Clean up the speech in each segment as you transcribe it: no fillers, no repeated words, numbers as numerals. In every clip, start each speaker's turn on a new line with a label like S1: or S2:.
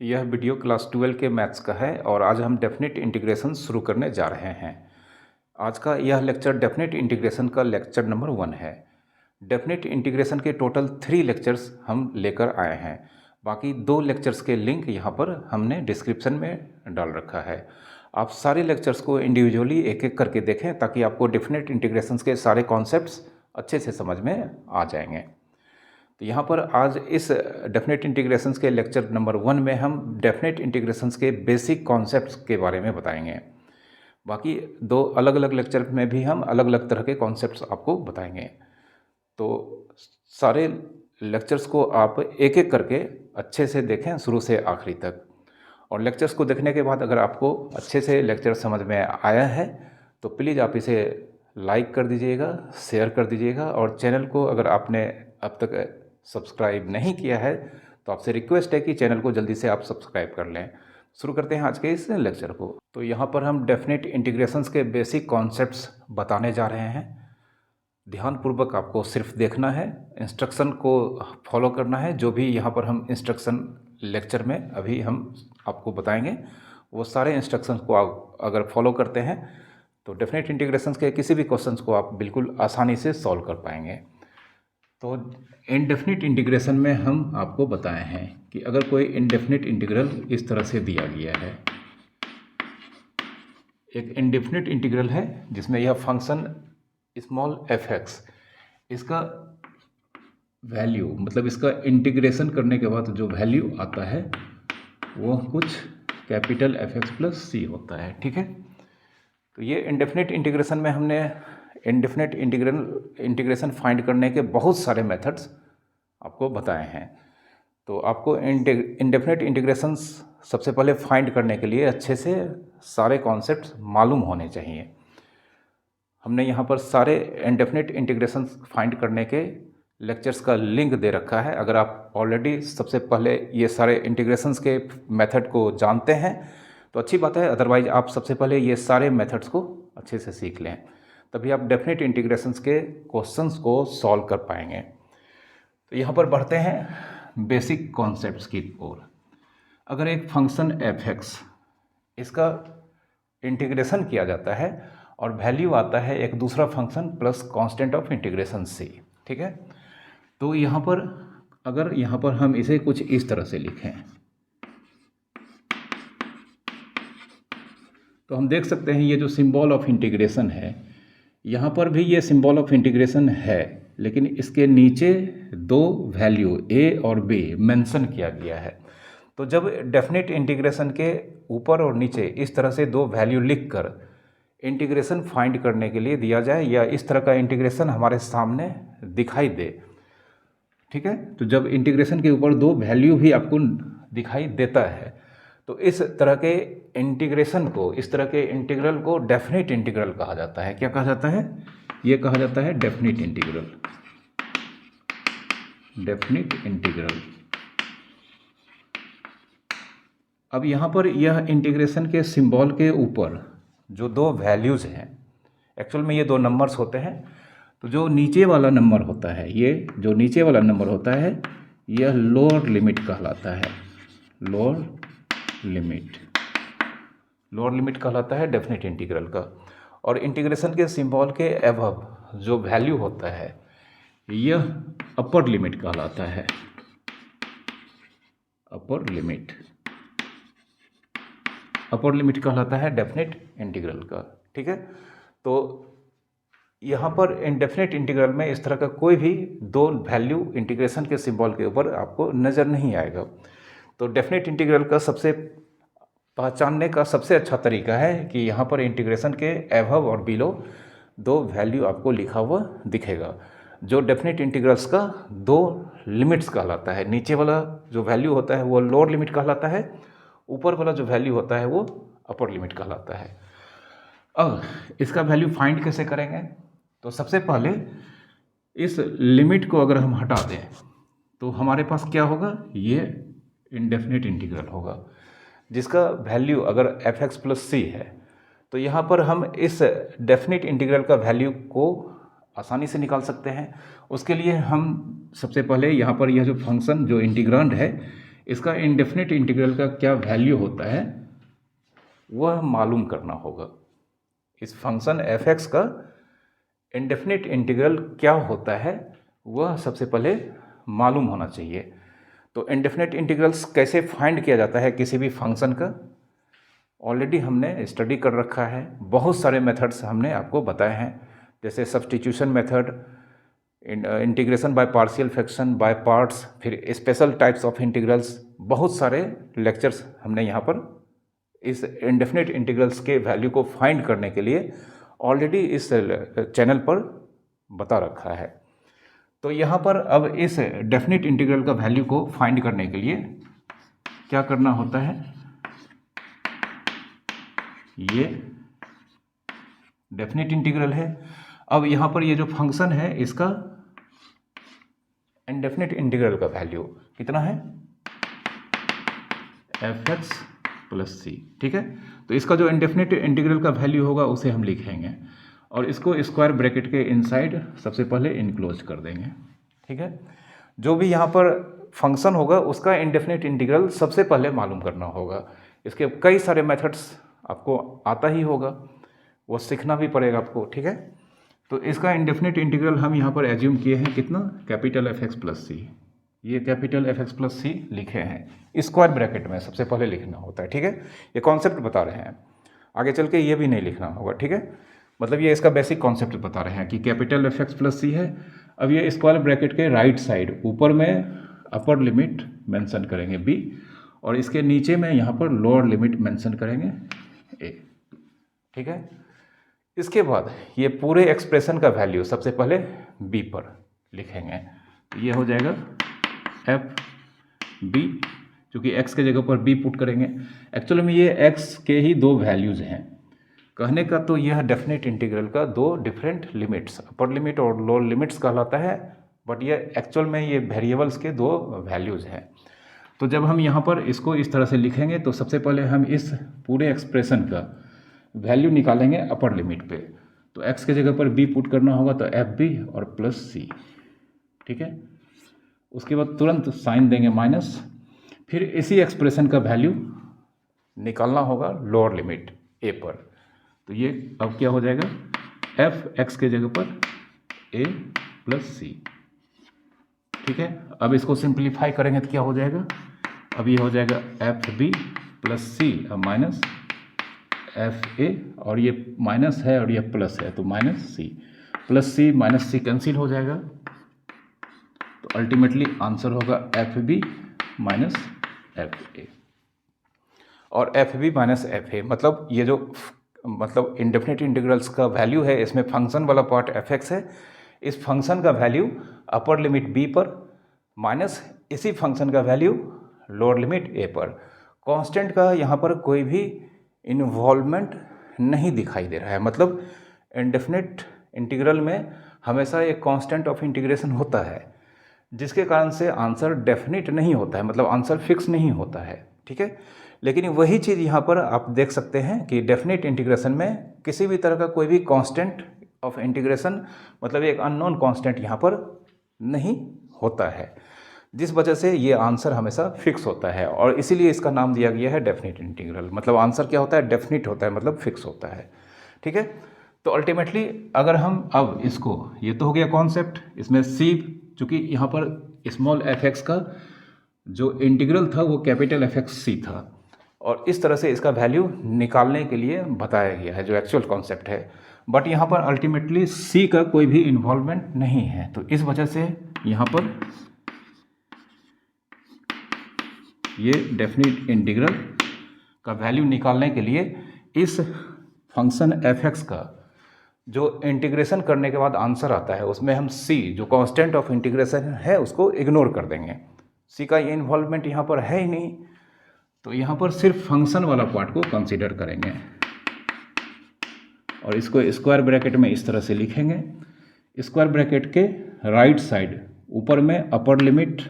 S1: यह video class 12 के maths का है और आज हम डेफिनेट इंटीग्रेशन शुरू करने जा रहे हैं। आज का यह लेक्चर डेफिनेट इंटीग्रेशन का लेक्चर नंबर 1 है। डेफिनेट इंटीग्रेशन के टोटल 3 लेक्चर्स हम लेकर आए हैं। बाकी 2 लेक्चर्स के लिंक यहाँ पर हमने डिस्क्रिप्शन में डाल रखा है। आप सारे लेक्चर्स को इंडिविजुअली एक एक करके देखें ताकि आपको डेफिनेट इंटीग्रेशन के सारे कॉन्सेप्ट्स अच्छे से समझ में आ जाएंगे। तो यहाँ पर आज इस डेफिनेट इंटीग्रेशंस के लेक्चर नंबर 1 में हम डेफिनेट इंटीग्रेशंस के बेसिक कॉन्सेप्ट्स के बारे में बताएंगे। बाकी 2 अलग अलग लेक्चर में भी हम अलग अलग तरह के कॉन्सेप्ट्स आपको बताएंगे। तो सारे लेक्चर्स को आप एक एक करके अच्छे से देखें शुरू से आखिरी तक। और लेक्चर्स को देखने के बाद अगर आपको अच्छे से लेक्चर समझ में आया है तो प्लीज़ आप इसे लाइक कर दीजिएगा, शेयर कर दीजिएगा और चैनल को अगर आपने अब तक सब्सक्राइब नहीं किया है तो आपसे रिक्वेस्ट है कि चैनल को जल्दी से आप सब्सक्राइब कर लें। शुरू करते हैं आज के इस लेक्चर को। तो यहाँ पर हम डेफिनेट इंटीग्रेशंस के बेसिक कॉन्सेप्ट्स बताने जा रहे हैं। ध्यानपूर्वक आपको सिर्फ देखना है, इंस्ट्रक्शन को फॉलो करना है। जो भी यहाँ पर हम इंस्ट्रक्शन लेक्चर में अभी हम आपको बताएंगे वो सारे इंस्ट्रक्शंस को आप अगर फॉलो करते हैं तो डेफिनेट इंटीग्रेशंस के किसी भी क्वेश्चंस को आप बिल्कुल आसानी से सॉल्व कर पाएंगे। तो इनडेफिनिट इंटीग्रेशन में हम आपको बताए हैं कि अगर कोई इनडेफिनिट इंटीग्रल इस तरह से दिया गया है, एक इनडेफिनिट इंटीग्रल है जिसमें यह फंक्शन स्मॉल f(x), इसका वैल्यू मतलब इसका इंटीग्रेशन करने के बाद जो वैल्यू आता है वो कुछ कैपिटल Fx प्लस c होता है। ठीक है, तो ये इनडेफिनिट इंटीग्रेशन में हमने इनडेफिनिट इंटीग्रेशन फाइंड करने के बहुत सारे मेथड्स आपको बताए हैं। तो आपको इनडेफिनिट इंटीग्रेशंस सबसे पहले फाइंड करने के लिए अच्छे से सारे कॉन्सेप्ट्स मालूम होने चाहिए। हमने यहाँ पर सारे इनडेफिनिट इंटीग्रेशंस फाइंड करने के लेक्चर्स का लिंक दे रखा है। अगर आप ऑलरेडी सबसे पहले ये सारे इंटीग्रेशंस के मेथड को जानते हैं तो अच्छी बात है, अदरवाइज आप सबसे पहले ये सारे मेथड्स को अच्छे से सीख लें, तभी आप डेफिनेट इंटीग्रेशंस के क्वेश्चंस को सॉल्व कर पाएंगे। तो यहाँ पर बढ़ते हैं बेसिक कॉन्सेप्ट्स की ओर। अगर एक फंक्शन f(x) इसका इंटीग्रेशन किया जाता है और वैल्यू आता है एक दूसरा function plus constant of integration c, ठीक है, तो यहाँ पर अगर यहाँ पर हम इसे कुछ इस तरह से लिखें तो हम देख सकते हैं ये जो सिंबल ऑफ इंटीग्रेशन है, यहाँ पर भी ये सिंबल ऑफ इंटीग्रेशन है, लेकिन इसके नीचे 2 वैल्यू a और b मेंशन किया गया है। तो जब डेफिनेट इंटीग्रेशन के ऊपर और नीचे इस तरह से 2 वैल्यू लिखकर इंटीग्रेशन फाइंड करने के लिए दिया जाए या इस तरह का इंटीग्रेशन हमारे सामने दिखाई दे, ठीक है, तो जब इंटीग्रेशन के ऊपर 2 वैल्यू भी आपको दिखाई देता है तो इस तरह के इंटीग्रेशन को, इस तरह के इंटीग्रल को डेफिनेट इंटीग्रल कहा जाता है। क्या कहा जाता है? ये कहा जाता है डेफिनेट इंटीग्रल। Definite integral. अब यहाँ पर यह इंटीग्रेशन के सिंबल के ऊपर जो 2 वैल्यूज़ हैं, एक्चुअल में ये 2 नंबर्स होते हैं, तो जो नीचे वाला नंबर होता है, ये जो नीचे वाला नंबर होता है यह लोअर लिमिट कहलाता है। लोअर लिमिट कहलाता है डेफिनेट इंटीग्रल का। और इंटीग्रेशन के सिंबल के अबव जो वैल्यू होता है यह अपर लिमिट कहलाता है। अपर लिमिट कहलाता है डेफिनेट इंटीग्रल का। ठीक है, तो यहाँ पर इनडेफिनेट इंटीग्रल में इस तरह का कोई भी 2 वैल्यू इंटीग्रेशन के सिंबल के ऊपर आपको नज़र नहीं आएगा। तो डेफिनेट इंटीग्रल का पहचानने का सबसे अच्छा तरीका है कि यहाँ पर इंटीग्रेशन के अबव और बिलो 2 वैल्यू आपको लिखा हुआ दिखेगा। जो डेफिनेट इंटीग्रल्स का 2 लिमिट्स कहलाता है। नीचे वाला जो वैल्यू होता है वो लोअर लिमिट कहलाता है, ऊपर वाला जो वैल्यू होता है वो अपर लिमिट कहलाता है। अब इसका वैल्यू फाइंड कैसे करेंगे? तो सबसे पहले इस लिमिट को अगर हम हटा दें तो हमारे पास क्या होगा? ये इनडेफिनेट इंटीग्रल होगा जिसका वैल्यू अगर f(x) प्लस c है। तो यहाँ पर हम इस डेफिनेट इंटीग्रल का वैल्यू को आसानी से निकाल सकते हैं। उसके लिए हम सबसे पहले यहाँ पर यह जो फंक्शन जो इंटीग्रांड है इसका इंडेफिनिट इंटीग्रल का क्या वैल्यू होता है वह मालूम करना होगा। इस फंक्शन f(x) का इंडेफिनिट इंटीग्रल क्या होता है वह सबसे पहले मालूम होना चाहिए। तो इंडेफिनिट इंटीग्रल्स कैसे फाइंड किया जाता है किसी भी फंक्शन का, ऑलरेडी हमने स्टडी कर रखा है। बहुत सारे मेथड्स हमने आपको बताए हैं, जैसे substitution method, integration by partial fraction, by parts, फिर स्पेशल टाइप्स ऑफ इंटीग्रल्स। बहुत सारे लेक्चर्स हमने यहाँ पर इस इंडेफिनिट इंटीग्रल्स के वैल्यू को फाइंड करने के लिए ऑलरेडी इस चैनल पर बता रखा है। तो यहाँ पर अब इस डेफिनिट इंटीग्रल का वैल्यू को फाइंड करने के लिए क्या करना होता है, ये डेफिनिट इंटीग्रल है। अब यहाँ पर ये जो फंक्शन है इसका इंडेफिनिट इंटीग्रल का वैल्यू कितना है, f(x) + c। ठीक है, तो इसका जो इंडेफिनिट इंटीग्रल का वैल्यू होगा उसे हम लिखेंगे और इसको स्क्वायर ब्रैकेट के इनसाइड सबसे पहले इनक्लोज कर देंगे। ठीक है, जो भी यहाँ पर फंक्शन होगा उसका इंडेफिनिट इंटीग्रल सबसे पहले मालूम करना होगा। इसके कई सारे मेथड्स आपको आता ही होगा, वो सीखना भी पड़ेगा आपको। ठीक है, तो इसका इंडेफिनिट इंटीग्रल हम यहाँ पर एज्यूम किए हैं कितना, कैपिटल f(x) + c। ये कैपिटल f(x) + c लिखे हैं स्क्वायर ब्रैकेट में, सबसे पहले लिखना होता है। ठीक है, ये कॉन्सेप्ट बता रहे हैं, आगे चल के ये भी नहीं लिखना होगा। ठीक है, मतलब ये इसका बेसिक कॉन्सेप्ट बता रहे हैं कि कैपिटल f(x) + c है। अब ये स्क्वायर ब्रैकेट के राइट साइड ऊपर में अपर लिमिट मेंशन करेंगे b, और इसके नीचे में यहाँ पर लोअर लिमिट मेंशन करेंगे a। ठीक है, इसके बाद ये पूरे एक्सप्रेशन का वैल्यू सबसे पहले b पर लिखेंगे। तो ये हो जाएगा f(b), क्योंकि x के जगह पर b पुट करेंगे। एक्चुअली में ये x के ही दो वैल्यूज़ हैं, कहने का तो यह डेफिनेट इंटीग्रल का दो डिफरेंट लिमिट्स, अपर लिमिट और लोअर लिमिट्स कहलाता है, बट ये एक्चुअल में ये वेरिएबल्स के दो वैल्यूज़ हैं। तो जब हम यहाँ पर इसको इस तरह से लिखेंगे तो सबसे पहले हम इस पूरे एक्सप्रेशन का वैल्यू निकालेंगे अपर लिमिट पे। तो x के जगह पर b पुट करना होगा, तो f(b) और +c। ठीक है, उसके बाद तुरंत साइन देंगे माइनस, फिर इसी एक्सप्रेशन का वैल्यू निकालना होगा लोअर लिमिट a पर। तो ये अब क्या हो जाएगा, f(x) के जगह पर a + c। ठीक है, अब इसको सिंप्लीफाई करेंगे तो क्या हो जाएगा, अब ये हो जाएगा f(b) + c माइनस fa, और ये माइनस है और ये प्लस है तो -c, +c -c कैंसिल हो जाएगा। तो अल्टीमेटली आंसर होगा f(b) - fa। और f(b) - fa मतलब ये जो मतलब इंडेफिनिट इंटीग्रल्स का वैल्यू है, इसमें फंक्शन वाला पार्ट f(x) है। इस फंक्शन का वैल्यू अपर लिमिट b पर माइनस इसी फंक्शन का वैल्यू लोअर लिमिट a पर। कांस्टेंट का यहाँ पर कोई भी इन्वॉल्वमेंट नहीं दिखाई दे रहा है, मतलब इंडेफिनिट इंटीग्रल में हमेशा एक कांस्टेंट ऑफ इंटीग्रेशन होता है, जिसके कारण से आंसर डेफिनिट नहीं होता है, मतलब आंसर फिक्स नहीं होता है। ठीक है, लेकिन वही चीज़ यहाँ पर आप देख सकते हैं कि डेफिनिट इंटीग्रेशन में किसी भी तरह का कोई भी कांस्टेंट ऑफ इंटीग्रेशन, मतलब एक अननोन कांस्टेंट यहाँ पर नहीं होता है, जिस वजह से ये आंसर हमेशा फिक्स होता है, और इसीलिए इसका नाम दिया गया है डेफिनिट इंटीग्रल। मतलब आंसर क्या होता है, डेफिनिट होता है, मतलब फिक्स होता है। ठीक है, तो अल्टीमेटली अगर हम अब इसको, ये तो हो गया कॉन्सेप्ट, इसमें c, चूँकि यहाँ पर स्मॉल f(x) का जो इंटीग्रल था वो कैपिटल f(x)c था, और इस तरह से इसका वैल्यू निकालने के लिए बताया गया है जो एक्चुअल कॉन्सेप्ट है। बट यहाँ पर अल्टीमेटली c का कोई भी इन्वॉल्वमेंट नहीं है, तो इस वजह से यहाँ पर ये डेफिनिट इंटीग्रल का वैल्यू निकालने के लिए इस फंक्शन f(x) का जो इंटीग्रेशन करने के बाद आंसर आता है उसमें हम c जो कांस्टेंट ऑफ इंटीग्रेशन है उसको इग्नोर कर देंगे। c का ये इन्वॉल्वमेंट यहाँ पर है ही नहीं, तो यहाँ पर सिर्फ फंक्शन वाला पार्ट को कंसीडर करेंगे और इसको स्क्वायर ब्रैकेट में इस तरह से लिखेंगे। स्क्वायर ब्रैकेट के राइट साइड ऊपर में अपर लिमिट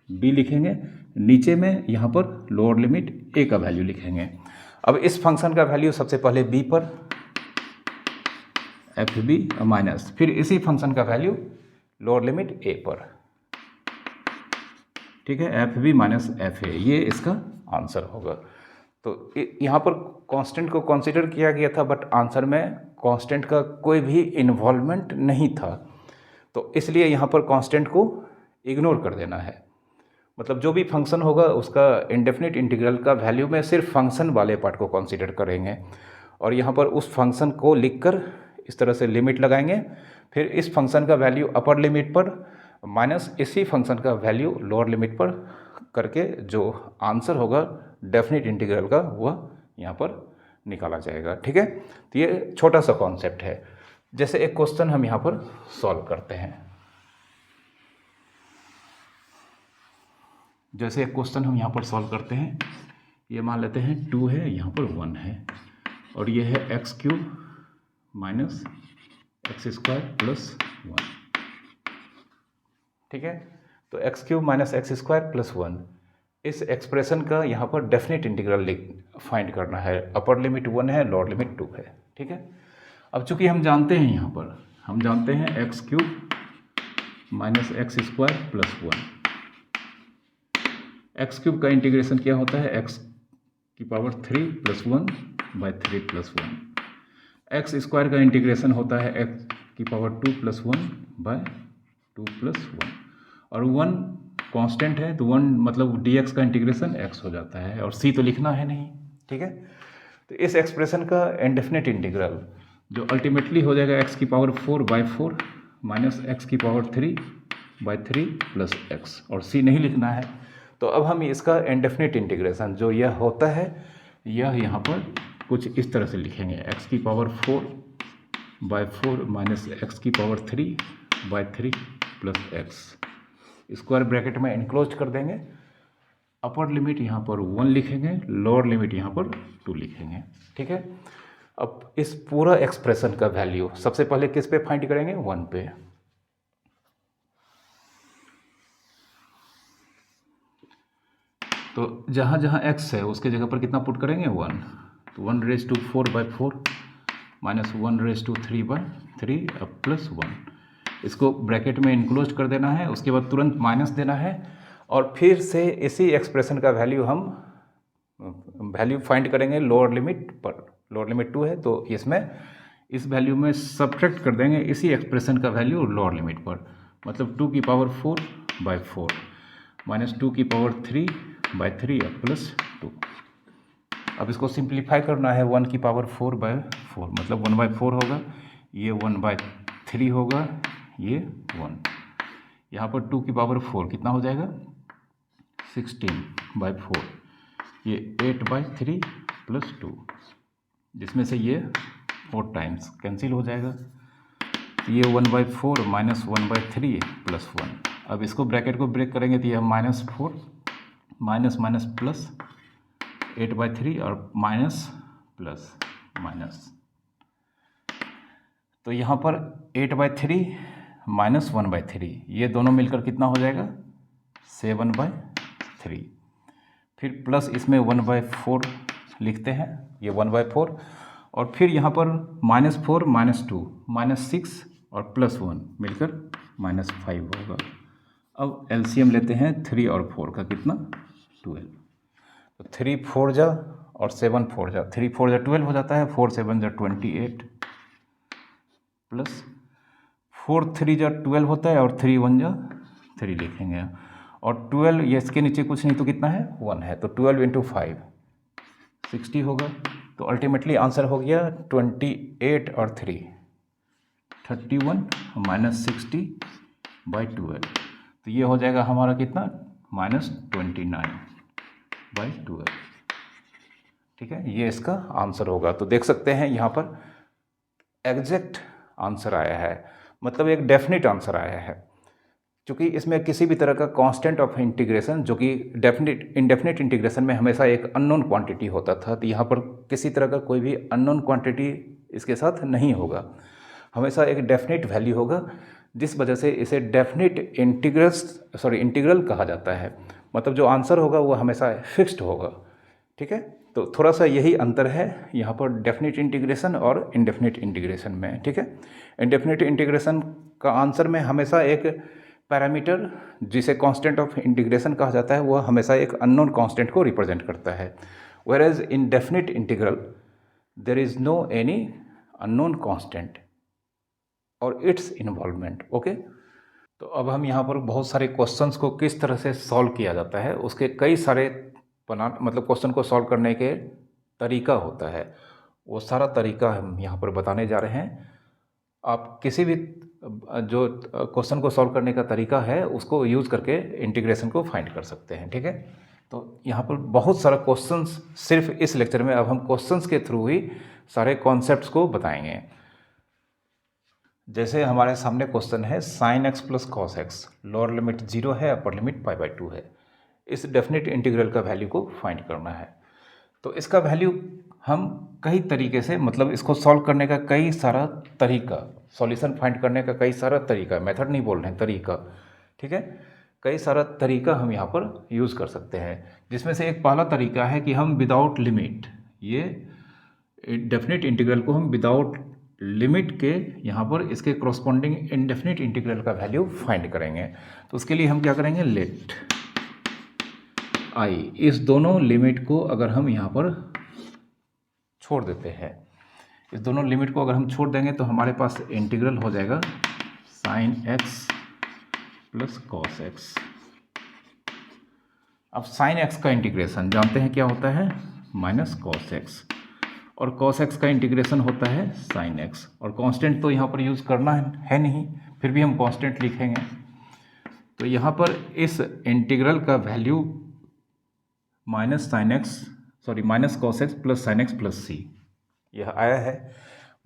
S1: b लिखेंगे, नीचे में यहाँ पर लोअर लिमिट a का वैल्यू लिखेंगे। अब इस फंक्शन का वैल्यू सबसे पहले b पर f(b) माइनस फिर इसी फंक्शन का वैल्यू लोअर लिमिट a पर। ठीक है, F B minus F A, ये इसका आंसर होगा। तो यहाँ पर कांस्टेंट को कंसीडर किया गया था, बट आंसर में कांस्टेंट का कोई भी इन्वॉल्वमेंट नहीं था, तो इसलिए यहाँ पर कांस्टेंट को इग्नोर कर देना है। मतलब जो भी फंक्शन होगा उसका इंडेफिनिट इंटीग्रल का वैल्यू में सिर्फ फंक्शन वाले पार्ट को कंसीडर करेंगे, और यहाँ पर उस फंक्शन को लिखकर इस तरह से लिमिट लगाएंगे, फिर इस फंक्शन का वैल्यू अपर लिमिट पर माइनस इसी फंक्शन का वैल्यू लोअर लिमिट पर करके जो आंसर होगा डेफिनिट इंटीग्रल का वह यहाँ पर निकाला जाएगा। ठीक है, तो ये छोटा सा कॉन्सेप्ट है। जैसे एक क्वेश्चन हम यहाँ पर सॉल्व करते हैं। जैसे एक क्वेश्चन हम यहाँ पर सॉल्व करते हैं, ये मान लेते हैं 2 है, यहाँ पर 1 है, और ये है x cube minus x square plus 1। ठीक है, तो x cube minus x square plus 1, इस एक्सप्रेशन का यहाँ पर डेफिनेट इंटीग्रल फाइंड करना है। अपर लिमिट 1 है, लोअर लिमिट 2 है। ठीक है, अब चूंकि हम जानते हैं, यहाँ पर हम जानते हैं x cube minus x square plus 1। X cube का इंटीग्रेशन क्या होता है, एक्स की power 3 plus 1 by 3 plus 1। X square का इंटीग्रेशन होता है एक्स की पावर 2 प्लस 1 बाई 2 प्लस 1, और 1 कांस्टेंट है, तो 1 मतलब dx का इंटीग्रेशन x हो जाता है, और c तो लिखना है नहीं। ठीक है, तो इस एक्सप्रेशन का इंडेफिनिट इंटीग्रल जो अल्टीमेटली हो जाएगा x की पावर 4 बाई 4 माइनस एक्स की पावर 3 बाई 3 प्लस x, और c नहीं लिखना है। तो अब हम इसका इंडेफिनिट इंटीग्रेशन जो यह होता है, यह यहाँ पर कुछ इस तरह से लिखेंगे, x की पावर 4 बाई 4 माइनस एक्स की power 3 by 3 plus x, square bracket में इनक्लोज कर देंगे। अपर लिमिट यहाँ पर 1 लिखेंगे, लोअर लिमिट यहाँ पर 2 लिखेंगे। ठीक है, अब इस पूरा एक्सप्रेशन का वैल्यू सबसे पहले किस पे फाइंड करेंगे, 1 पे। तो जहाँ जहाँ x है उसके जगह पर कितना पुट करेंगे, 1। तो 1 raise to 4 by 4 minus 1 raise to 3 by 3 अब प्लस 1, इसको ब्रैकेट में इनक्लोज कर देना है। उसके बाद तुरंत माइनस देना है, और फिर से इसी एक्सप्रेशन का वैल्यू हम वैल्यू फाइंड करेंगे लोअर लिमिट पर। लोअर लिमिट 2 है, तो इसमें इस वैल्यू में सब्ट्रैक्ट कर देंगे इसी एक्सप्रेशन का वैल्यू लोअर लिमिट पर, मतलब 2 की पावर 4 बाई 4 माइनस 2 की पावर 3 बाई 3 प्लस 2। अब इसको सिंप्लीफाई करना है, 1 की पावर 4 बाई 4 मतलब 1 बाई 4 होगा, ये 1 बाई 3 होगा, ये 1, यहाँ पर 2 की पावर 4 कितना हो जाएगा, 16 बाई 4, ये 8 बाई 3 प्लस 2, जिसमें से ये 4 टाइम्स कैंसिल हो जाएगा, ये 1 बाई 4 माइनस 1 बाई 3 प्लस 1। अब इसको ब्रैकेट को ब्रेक करेंगे तो यह minus 4 minus minus plus 8 by 3 और माइनस प्लस माइनस, तो यहाँ पर 8 बाई 3 माइनस 1 बाई 3, ये दोनों मिलकर कितना हो जाएगा, 7 बाई 3। फिर प्लस इसमें 1 बाई 4 लिखते हैं, ये 1 बाई 4, और फिर यहाँ पर माइनस 4 माइनस 2 माइनस 6 और प्लस 1 मिलकर माइनस 5 होगा। अब एलसीएम लेते हैं 3 और 4 का, कितना, 12। तो 3 4 जा और 7 4 जा, 3 4 जा 12 हो जाता है, 4 7 जा 28 प्लस 4 3 जा 12 होता है, और 3 1 जा 3 लिखेंगे, और 12 ये इसके नीचे कुछ नहीं तो कितना है, 1 है, तो 12 इंटू 5 60 होगा। तो अल्टीमेटली आंसर हो गया 28 और 3 31 माइनस 60 बाई 12, तो ये हो जाएगा हमारा कितना, माइनस 29 बाई 12। ठीक है, ये इसका आंसर होगा। तो देख सकते हैं यहाँ पर एग्जैक्ट आंसर आया है, मतलब एक डेफिनेट आंसर आया है, क्योंकि इसमें किसी भी तरह का कांस्टेंट ऑफ इंटीग्रेशन, जो कि डेफिनेट इंडेफिनिट इंटीग्रेशन में हमेशा एक अननोन क्वांटिटी होता था, तो यहाँ पर किसी तरह का कोई भी अननोन क्वांटिटी इसके साथ नहीं होगा, हमेशा एक डेफिनेट वैल्यू होगा, जिस वजह से इसे डेफिनेट इंटीग्रल कहा जाता है। मतलब जो आंसर होगा वो हमेशा फिक्स्ड होगा। ठीक है, तो थोड़ा सा यही अंतर है यहाँ पर डेफिनेट इंटीग्रेशन और इनडेफिनेट इंटीग्रेशन में। ठीक है, इनडेफिनेट इंटीग्रेशन का आंसर में हमेशा एक पैरामीटर जिसे कांस्टेंट ऑफ इंटीग्रेशन कहा जाता है वह हमेशा एक अननोन कांस्टेंट को रिप्रेजेंट करता है, whereas indefinite integral there is no any unknown constant और इट्स इन्वॉल्वमेंट। ओके, तो अब हम यहाँ पर बहुत सारे क्वेश्चंस को किस तरह से सॉल्व किया जाता है उसके कई सारे मतलब क्वेश्चन को सॉल्व करने के तरीका होता है, वो सारा तरीका हम यहाँ पर बताने जा रहे हैं। आप किसी भी जो क्वेश्चन को सॉल्व करने का तरीका है उसको यूज़ करके इंटीग्रेशन को फाइंड कर सकते हैं, ठीक है। तो यहाँ पर बहुत सारा क्वेश्चंस सिर्फ इस लेक्चर में अब हम क्वेश्चंस के थ्रू ही सारे कॉन्सेप्ट्स को बताएंगे। जैसे हमारे सामने क्वेश्चन है sin x plus cos x, lower limit 0 है, अपर लिमिट π/2 है। इस डेफिनेट इंटीग्रल का वैल्यू को फाइंड करना है। तो इसका वैल्यू हम कई तरीके से, मतलब इसको सॉल्व करने का कई सारा तरीका, सॉल्यूशन फाइंड करने का कई सारा तरीका, मेथड नहीं बोल रहे हैं, तरीका, ठीक है। कई सारा तरीका हम यहाँ पर यूज़ कर सकते हैं, जिसमें से एक पहला तरीका है कि हम विदाउट लिमिट, ये डेफिनेट इंटीग्रल को हम विदाउट लिमिट के यहाँ पर इसके कॉरस्पॉन्डिंग इनडेफिनिट इंटीग्रल का वैल्यू फाइंड करेंगे। तो उसके लिए हम क्या करेंगे, लेट आई, इस दोनों लिमिट को अगर हम यहाँ पर छोड़ देते हैं, इस दोनों लिमिट को अगर हम छोड़ देंगे तो हमारे पास इंटीग्रल हो जाएगा sign x plus cos x. अब साइन एक्स का इंटीग्रेशन जानते हैं क्या होता है, माइनस कॉस एक्स, और कॉस एक्स का इंटीग्रेशन होता है साइन एक्स। और कांस्टेंट तो यहाँ पर यूज़ करना है नहीं, फिर भी हम कांस्टेंट लिखेंगे। तो यहाँ पर इस इंटीग्रल का value minus cos x plus sine x plus C यह आया है,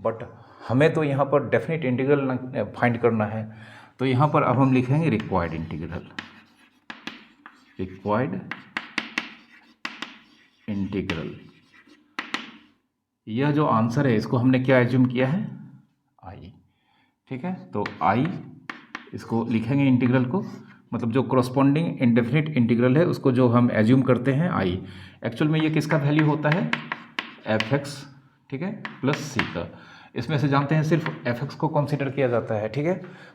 S1: बट हमें तो यहाँ पर डेफिनेट इंटीग्रल फाइंड करना है। तो यहाँ पर अब हम लिखेंगे रिक्वायर्ड इंटीग्रल। यह जो आंसर है इसको हमने क्या एज्यूम किया है, आई, ठीक है। तो आई इसको लिखेंगे इंटीग्रल को, मतलब जो कॉरस्पॉन्डिंग इंडेफिनिट इंटीग्रल है उसको जो हम एज्यूम करते हैं आई, एक्चुअल में ये किसका वैल्यू होता है, एफ एक्स, ठीक है, प्लस सी का। इसमें से जानते हैं सिर्फ एफ एक्स को कंसीडर किया जाता है, ठीक है।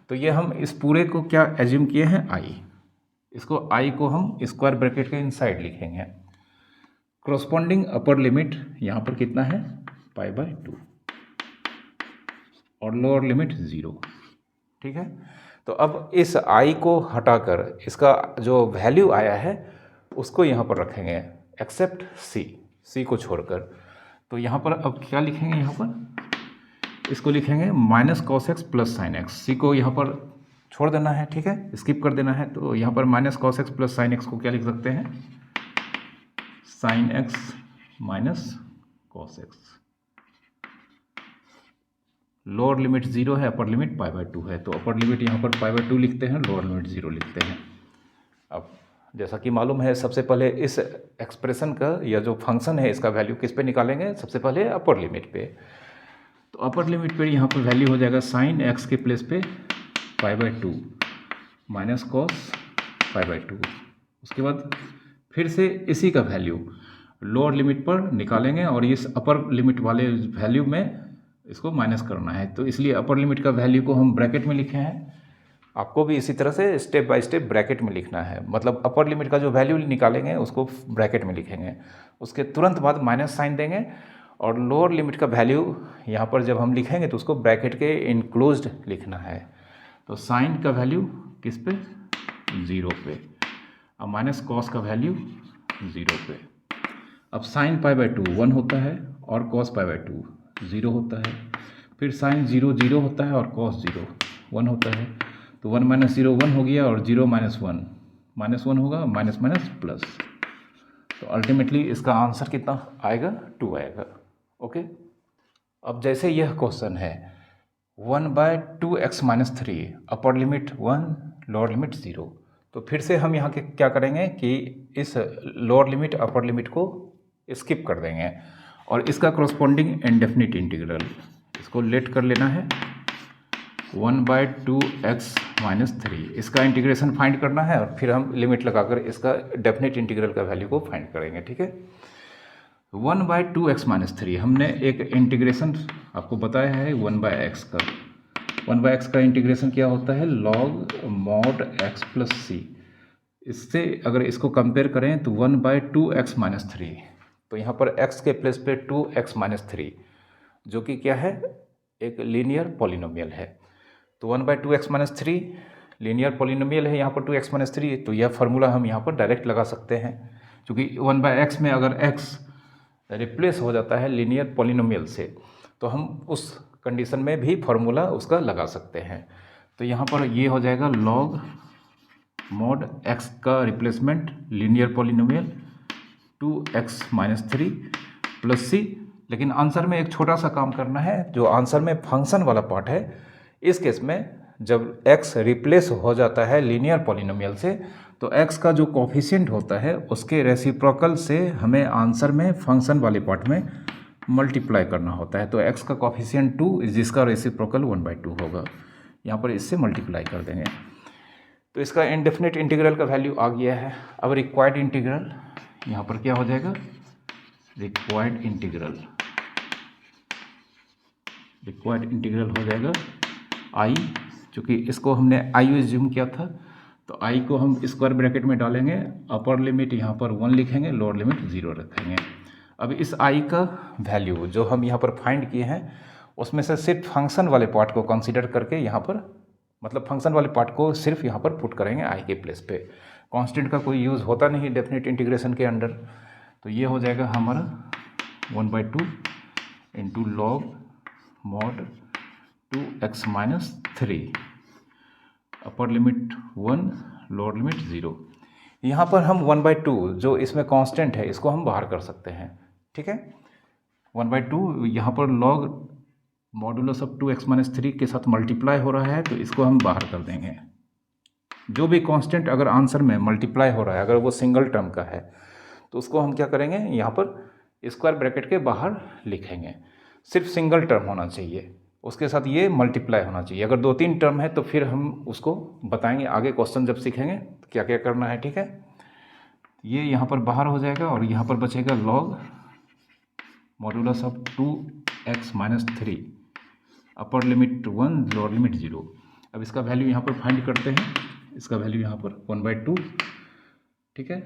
S1: तो ये हम इस पूरे को क्या एज्यूम किए हैं, आई, इसको आई को हम स्क्वायर ब्रैकेट के इनसाइड लिखेंगे। कॉरस्पॉन्डिंग अपर लिमिट यहाँ पर कितना है, π/2, और लोअर लिमिट 0, ठीक है। तो अब इस i को हटाकर इसका जो वैल्यू आया है उसको यहाँ पर रखेंगे, एक्सेप्ट c को छोड़कर। तो यहाँ पर अब क्या लिखेंगे, यहाँ पर इसको लिखेंगे minus cos x plus sine x, C को यहाँ पर छोड़ देना है, ठीक है, स्किप कर देना है। तो यहाँ पर minus cos x plus sine x को क्या लिख सकते हैं, sign x minus cos x. Lower limit 0 है, अपर लिमिट π/2 है, तो अपर लिमिट यहाँ पर π/2 लिखते हैं, लोअर लिमिट 0 लिखते हैं। अब जैसा कि मालूम है, सबसे पहले इस एक्सप्रेशन का या जो फंक्शन है इसका वैल्यू किस पे निकालेंगे, सबसे पहले अपर लिमिट पे। तो अपर लिमिट पे यहाँ पर वैल्यू हो जाएगा साइन एक्स के प्लेस पे π/2 माइनस कॉस π/2। उसके बाद फिर से इसी का वैल्यू लोअर लिमिट पर निकालेंगे और इस अपर लिमिट वाले वैल्यू में इसको माइनस करना है। तो इसलिए अपर लिमिट का वैल्यू को हम ब्रैकेट में लिखे हैं, आपको भी इसी तरह से स्टेप बाय स्टेप ब्रैकेट में लिखना है। मतलब अपर लिमिट का जो वैल्यू निकालेंगे उसको ब्रैकेट में लिखेंगे, उसके तुरंत बाद माइनस साइन देंगे, और लोअर लिमिट का वैल्यू यहाँ पर जब हम लिखेंगे तो उसको ब्रैकेट के इनक्लोज्ड लिखना है। तो साइन का वैल्यू किस पे, 0 पे, और माइनस कॉस का वैल्यू 0 पे। अब साइन π/2 1 होता है और कॉस π/2 0 होता है, फिर साइन 0 0 होता है और कॉस 0 1 होता है। तो 1 माइनस 0 1 हो गया, और 0 माइनस 1 होगा, माइनस माइनस प्लस। तो अल्टीमेटली इसका आंसर कितना आएगा, 2 आएगा। ओके, अब जैसे यह क्वेश्चन है 1/2x - 3, upper limit 1, lower limit 0, तो फिर से हम यहाँ के क्या करेंगे कि इस लोअर लिमिट अपर लिमिट को स्किप कर देंगे, और इसका कॉरस्पॉन्डिंग इंडेफिनिट इंटीग्रल इसको लेट कर लेना है 1/2x - 3, इसका इंटीग्रेशन फाइंड करना है, और फिर हम लिमिट लगाकर इसका डेफिनेट इंटीग्रल का वैल्यू को फाइंड करेंगे, ठीक है। 1/2x - 3 हमने एक इंटीग्रेशन आपको बताया है 1/x का, 1/x का इंटीग्रेशन क्या होता है, log mod x प्लस सी। इससे अगर इसको कंपेयर करें तो 1/2x-3, तो यहाँ पर x के प्लेस पे 2x-3 जो कि क्या है, एक लीनियर पॉलिनोमियल है। तो 1/2x-3 लीनियर पॉलिनोमियल है, यहाँ पर 2x-3, तो यह फार्मूला हम यहाँ पर डायरेक्ट लगा सकते हैं, क्योंकि 1/x में अगर x रिप्लेस हो जाता है लीनियर पॉलिनोमियल से तो हम उस कंडीशन में भी फार्मूला उसका लगा सकते हैं। तो यहाँ पर ये हो जाएगा log mod x का replacement linear polynomial 2x-3 plus C. लेकिन आंसर में एक छोटा सा काम करना है, जो आंसर में फंक्शन वाला पार्ट है, इस केस में जब x रिप्लेस हो जाता है लीनियर पॉलिनोमियल से तो x का जो कोफिशिएंट होता है उसके रेसिप्रोकल से हमें आंसर में फंक्शन वाले पार्ट में मल्टीप्लाई करना होता है। तो x का कोफिशिएंट 2 जिसका रेसिप्रोकल 1/2 होगा, यहाँ पर इससे मल्टीप्लाई कर देंगे। तो इसका इनडेफिनिट इंटीग्रल का वैल्यू आ गया है। अब रिक्वायर्ड इंटीग्रल यहाँ पर क्या हो जाएगा, रिक्वायर्ड इंटीग्रल हो जाएगा आई, चूँकि इसको हमने आई एज्यूम किया था तो आई को हम स्क्वायर ब्रैकेट में डालेंगे, अपर लिमिट यहाँ पर 1 लिखेंगे, लोअर लिमिट 0 रखेंगे। अब इस आई का वैल्यू जो हम यहाँ पर फाइंड किए हैं उसमें से सिर्फ फंक्शन वाले पार्ट को कंसीडर करके यहाँ पर, मतलब फंक्शन वाले पार्ट को सिर्फ यहाँ पर पुट करेंगे आई के प्लेस पे। कांस्टेंट का कोई यूज़ होता नहीं डेफिनेट इंटीग्रेशन के अंडर। तो ये हो जाएगा हमारा 1/2 into log mod 2x-3, upper limit 1, lower limit 0। यहाँ पर हम 1/2 जो इसमें कांस्टेंट है इसको हम बाहर कर सकते हैं, ठीक है। 1/2 यहाँ पर लॉग मॉडुलस ऑफ 2x-3 के साथ मल्टीप्लाई हो रहा है तो इसको हम बाहर कर देंगे। जो भी कांस्टेंट अगर आंसर में मल्टीप्लाई हो रहा है, अगर वो सिंगल टर्म का है तो उसको हम क्या करेंगे, यहाँ पर स्क्वायर ब्रैकेट के बाहर लिखेंगे। सिर्फ सिंगल टर्म होना चाहिए, उसके साथ ये मल्टीप्लाई होना चाहिए। अगर 2-3 टर्म है तो फिर हम उसको बताएंगे आगे क्वेश्चन जब सीखेंगे तो क्या क्या करना है, ठीक है। ये यहाँ पर बाहर हो जाएगा और यहाँ पर बचेगा log modulus of 2x-3, upper limit 1, lower limit 0। अब इसका वैल्यू यहाँ पर फाइंड करते हैं। इसका वैल्यू यहाँ पर 1/2, ठीक है।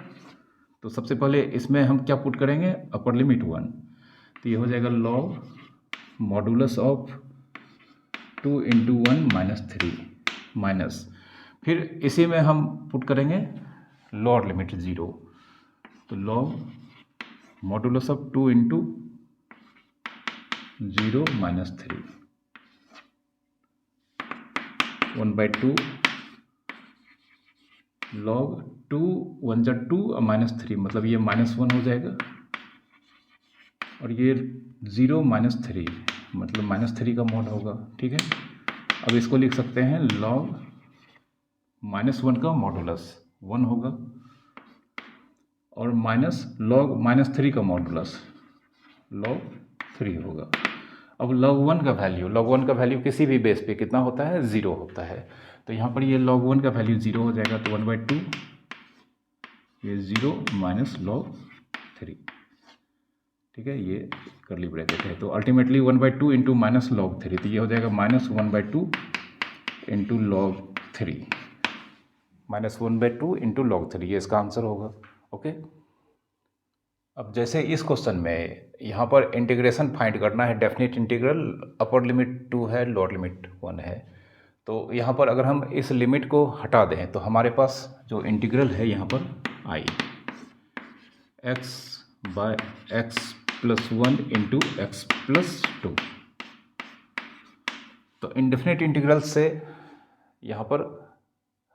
S1: तो सबसे पहले इसमें हम क्या पुट करेंगे, अपर लिमिट 1, तो ये हो जाएगा log modulus of 2 into 1-3 minus, फिर इसी में हम पुट करेंगे लोअर लिमिट 0, तो log modulus of 2 into 0-3 1/2 log 2 1 जा 2 -3, मतलब ये -1 हो जाएगा और ये 0-3 मतलब -3 का मॉड होगा, ठीक है। अब इसको लिख सकते हैं log -1 का मॉडुलस 1 होगा और माइनस log -3 का मॉडुलस log 3 होगा। अब log 1 का वैल्यू किसी भी बेस पे कितना होता है, 0 होता है। तो यहाँ पर ये log 1 का वैल्यू 0 हो जाएगा, तो 1/2 ये 0 माइनस log 3, ठीक है, ये करली ब्रैकेट है। तो अल्टीमेटली 1/2 इंटू माइनस log 3, तो ये हो जाएगा -1/2 इंटू log 3, -1/2 इंटू log 3, ये इसका आंसर होगा, ओके। अब जैसे इस क्वेश्चन में यहाँ पर इंटीग्रेशन फाइंड करना है, डेफिनेट इंटीग्रल, अपर लिमिट 2 है, लोअर लिमिट 1 है। तो यहाँ पर अगर हम इस लिमिट को हटा दें तो हमारे पास जो इंटीग्रल है यहाँ पर आई x/x+1 इंटू x+2। तो इंडेफिनेट इंटीग्रल से यहाँ पर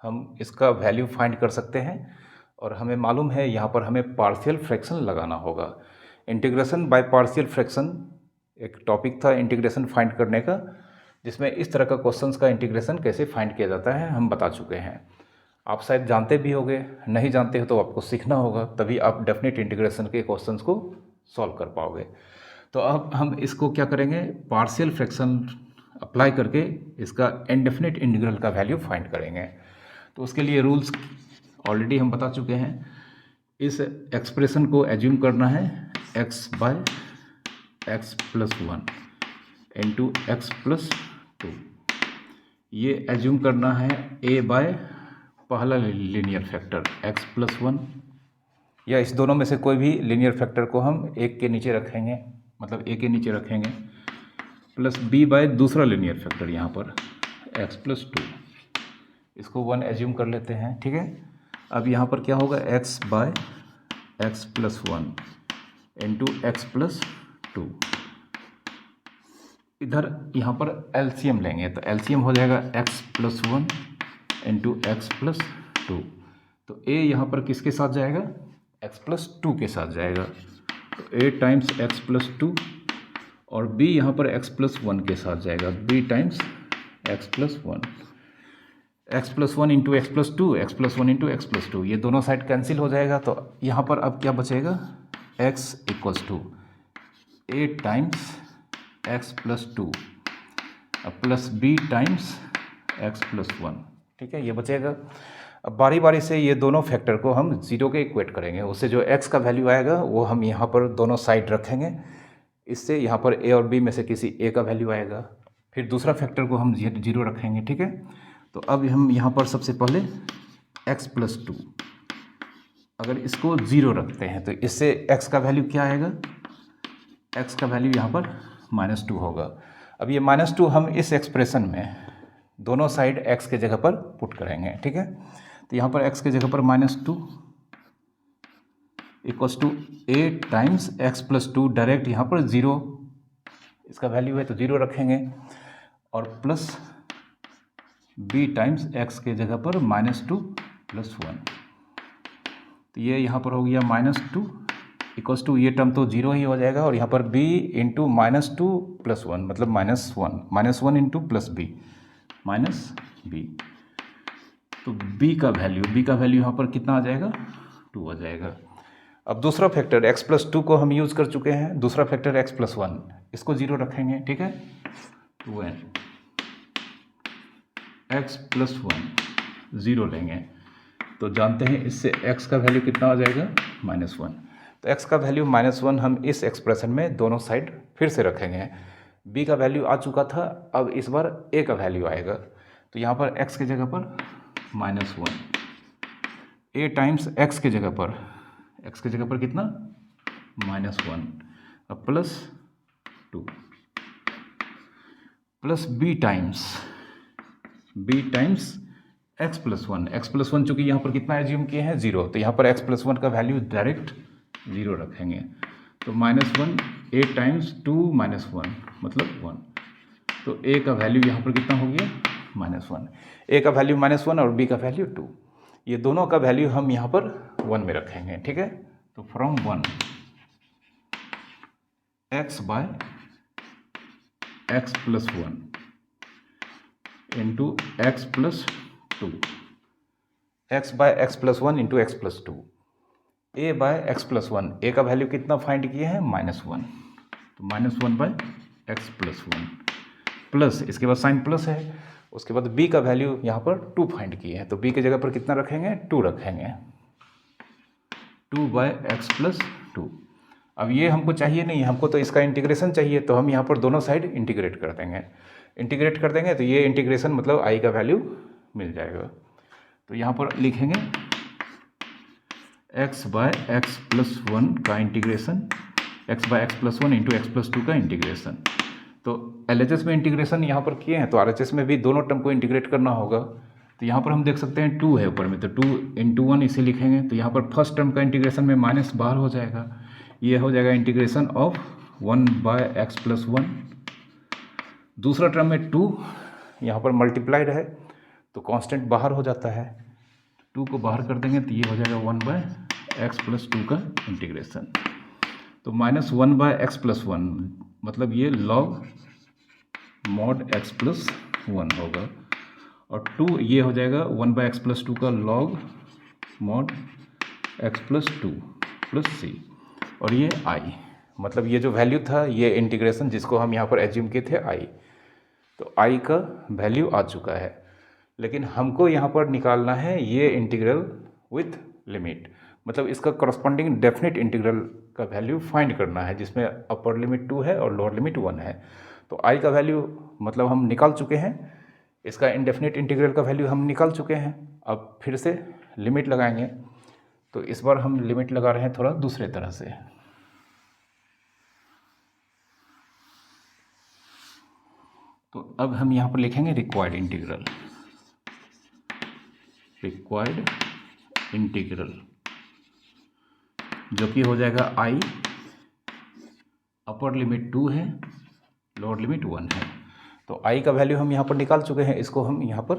S1: हम इसका वैल्यू फाइंड कर सकते हैं और हमें मालूम है यहाँ पर हमें पार्शियल फ्रैक्शन लगाना होगा। इंटीग्रेशन बाय पार्शियल फ्रैक्शन एक टॉपिक था इंटीग्रेशन फाइंड करने का, जिसमें इस तरह का क्वेश्चंस का इंटीग्रेशन कैसे फाइंड किया जाता है हम बता चुके हैं। आप शायद जानते भी होंगे, नहीं जानते हो तो आपको सीखना होगा, तभी आप डेफिनेट इंटीग्रेशन के क्वेश्चंस को सॉल्व कर पाओगे। तो अब हम इसको क्या करेंगे, पार्शियल फ्रैक्शन अप्लाई करके इसका इनडेफिनेट इंटीग्रल का वैल्यू फाइंड करेंगे। तो उसके लिए रूल्स ऑलरेडी हम बता चुके हैं। इस एक्सप्रेशन को एज्यूम करना है x/x+1 इंटू x+2। ये एज्यूम करना है a बाय पहला लीनियर फैक्टर x+1, या इस दोनों में से कोई भी लीनियर फैक्टर को हम एक के नीचे रखेंगे, मतलब a के नीचे रखेंगे, प्लस b बाय दूसरा लीनियर फैक्टर यहाँ पर x+2, इसको 1 एज्यूम कर लेते हैं, ठीक है। अब यहाँ पर क्या होगा, x by x+1 into x+2। इधर यहाँ पर एलसीएम लेंगे तो एलसीएम हो जाएगा x+1 इंटू x+2। तो a यहाँ पर किसके साथ जाएगा, x+2 के साथ जाएगा, तो a टाइम्स x+2, और b यहाँ पर x+1 के साथ जाएगा, b times x+1, x+1 into x+2, x+1 into x+2, ये दोनों साइड कैंसिल हो जाएगा। तो यहाँ पर अब क्या बचेगा, x equals to a times x+2 plus b times x+1, ठीक है, ये बचेगा। अब बारी बारी से ये दोनों फैक्टर को हम ज़ीरो के इक्वेट करेंगे, उससे जो x का वैल्यू आएगा वो हम यहाँ पर दोनों साइड रखेंगे, इससे यहाँ पर a और b में से किसी a का वैल्यू आएगा, फिर दूसरा फैक्टर को हम जीरो रखेंगे, ठीक है। तो अब हम यहाँ पर सबसे पहले x+2, अगर इसको ज़ीरो रखते हैं तो इससे x का वैल्यू क्या आएगा, x का वैल्यू यहाँ पर -2 होगा। अब ये -2 हम इस एक्सप्रेशन में दोनों साइड x के जगह पर पुट करेंगे, ठीक है। तो यहाँ पर x के जगह पर -2 equals to a times x+2, direct यहाँ पर ज़ीरो इसका वैल्यू है तो ज़ीरो रखेंगे, और प्लस b टाइम्स x के जगह पर -2 + 1, तो ये यहाँ पर हो गया -2 इक्वल्स टू, ये टर्म तो जीरो ही हो जाएगा, और यहाँ पर b इंटू -2 + 1 मतलब -1 इंटू प्लस b -b, तो b का वैल्यू यहाँ पर कितना आ जाएगा, 2 आ जाएगा। अब दूसरा फैक्टर x+2 को हम यूज़ कर चुके हैं, दूसरा फैक्टर x+1, इसको ज़ीरो रखेंगे, ठीक है। 2n x+1 ज़ीरो लेंगे तो जानते हैं इससे x का वैल्यू कितना आ जाएगा, -1। तो x का वैल्यू -1 हम इस एक्सप्रेशन में दोनों साइड फिर से रखेंगे। b का वैल्यू आ चुका था, अब इस बार a का वैल्यू आएगा, तो यहाँ पर x के जगह पर -1, a टाइम्स x के जगह पर कितना, -1, अब +2 प्लस b टाइम्स x+1 चूँकि यहाँ पर कितना एज्यूम किए हैं, 0, तो यहाँ पर x+1 का वैल्यू डायरेक्ट 0 रखेंगे, तो -1 a टाइम्स 2 -1 मतलब 1, तो a का वैल्यू यहाँ पर कितना हो गया, -1, a का वैल्यू -1 और b का वैल्यू 2, ये दोनों का वैल्यू हम यहाँ पर 1 में रखेंगे, ठीक है। तो from 1 x by x+1 into x+2, x by x+1 into x+2, a by x+1, a का वैल्यू कितना फाइंड किए हैं, -1, तो -1 बाय x+1 प्लस, इसके बाद साइन प्लस है, उसके बाद b का वैल्यू यहाँ पर 2 फाइंड किए हैं, तो b के जगह पर कितना रखेंगे, 2 रखेंगे, 2 बाय x+2। अब ये हमको चाहिए नहीं, हमको तो इसका इंटीग्रेशन चाहिए, तो हम यहाँ पर दोनों साइड इंटीग्रेट कर देंगे, तो ये इंटीग्रेशन मतलब i का वैल्यू मिल जाएगा। तो यहाँ पर लिखेंगे x बाय x+1 का integration, x by x+1 into x+2 का इंटीग्रेशन। तो LHS में इंटीग्रेशन यहाँ पर किए हैं, तो RHS में भी दोनों टर्म को इंटीग्रेट करना होगा। तो यहाँ पर हम देख सकते हैं 2 है ऊपर में, तो 2 इंटू 1 इसे लिखेंगे, तो यहाँ पर फर्स्ट टर्म का इंटीग्रेशन में माइनस बाहर हो जाएगा, ये हो जाएगा इंटीग्रेशन ऑफ 1 बाय x+1, दूसरा टर्म में 2 यहाँ पर मल्टीप्लाइड है तो कांस्टेंट बाहर हो जाता है, 2 को बाहर कर देंगे तो ये हो जाएगा 1 बाय x+2 का इंटीग्रेशन। तो -1 बाय x+1 मतलब ये लॉग मॉड x+1 होगा, और 2 ये हो जाएगा 1 बाय x+2 का log mod x+2 plus c, और ये i, मतलब ये जो वैल्यू था ये इंटीग्रेशन जिसको हम यहाँ पर एज्यूम किए थे i, तो i का वैल्यू आ चुका है। लेकिन हमको यहाँ पर निकालना है ये इंटीग्रल विथ लिमिट, मतलब इसका करस्पॉन्डिंग डेफिनेट इंटीग्रल का वैल्यू फाइंड करना है, जिसमें अपर लिमिट 2 है और लोअर लिमिट 1 है। तो i का वैल्यू मतलब हम निकाल चुके हैं, इसका इंडेफिनिट इंटीग्रल का वैल्यू हम निकाल चुके हैं। अब फिर से लिमिट लगाएंगे, तो इस बार हम लिमिट लगा रहे हैं थोड़ा दूसरे तरह से। तो अब हम यहाँ पर लिखेंगे रिक्वायर्ड इंटीग्रल, जो कि हो जाएगा i, अपर लिमिट 2 है, लोअर लिमिट 1 है। तो i का वैल्यू हम यहाँ पर निकाल चुके हैं, इसको हम यहाँ पर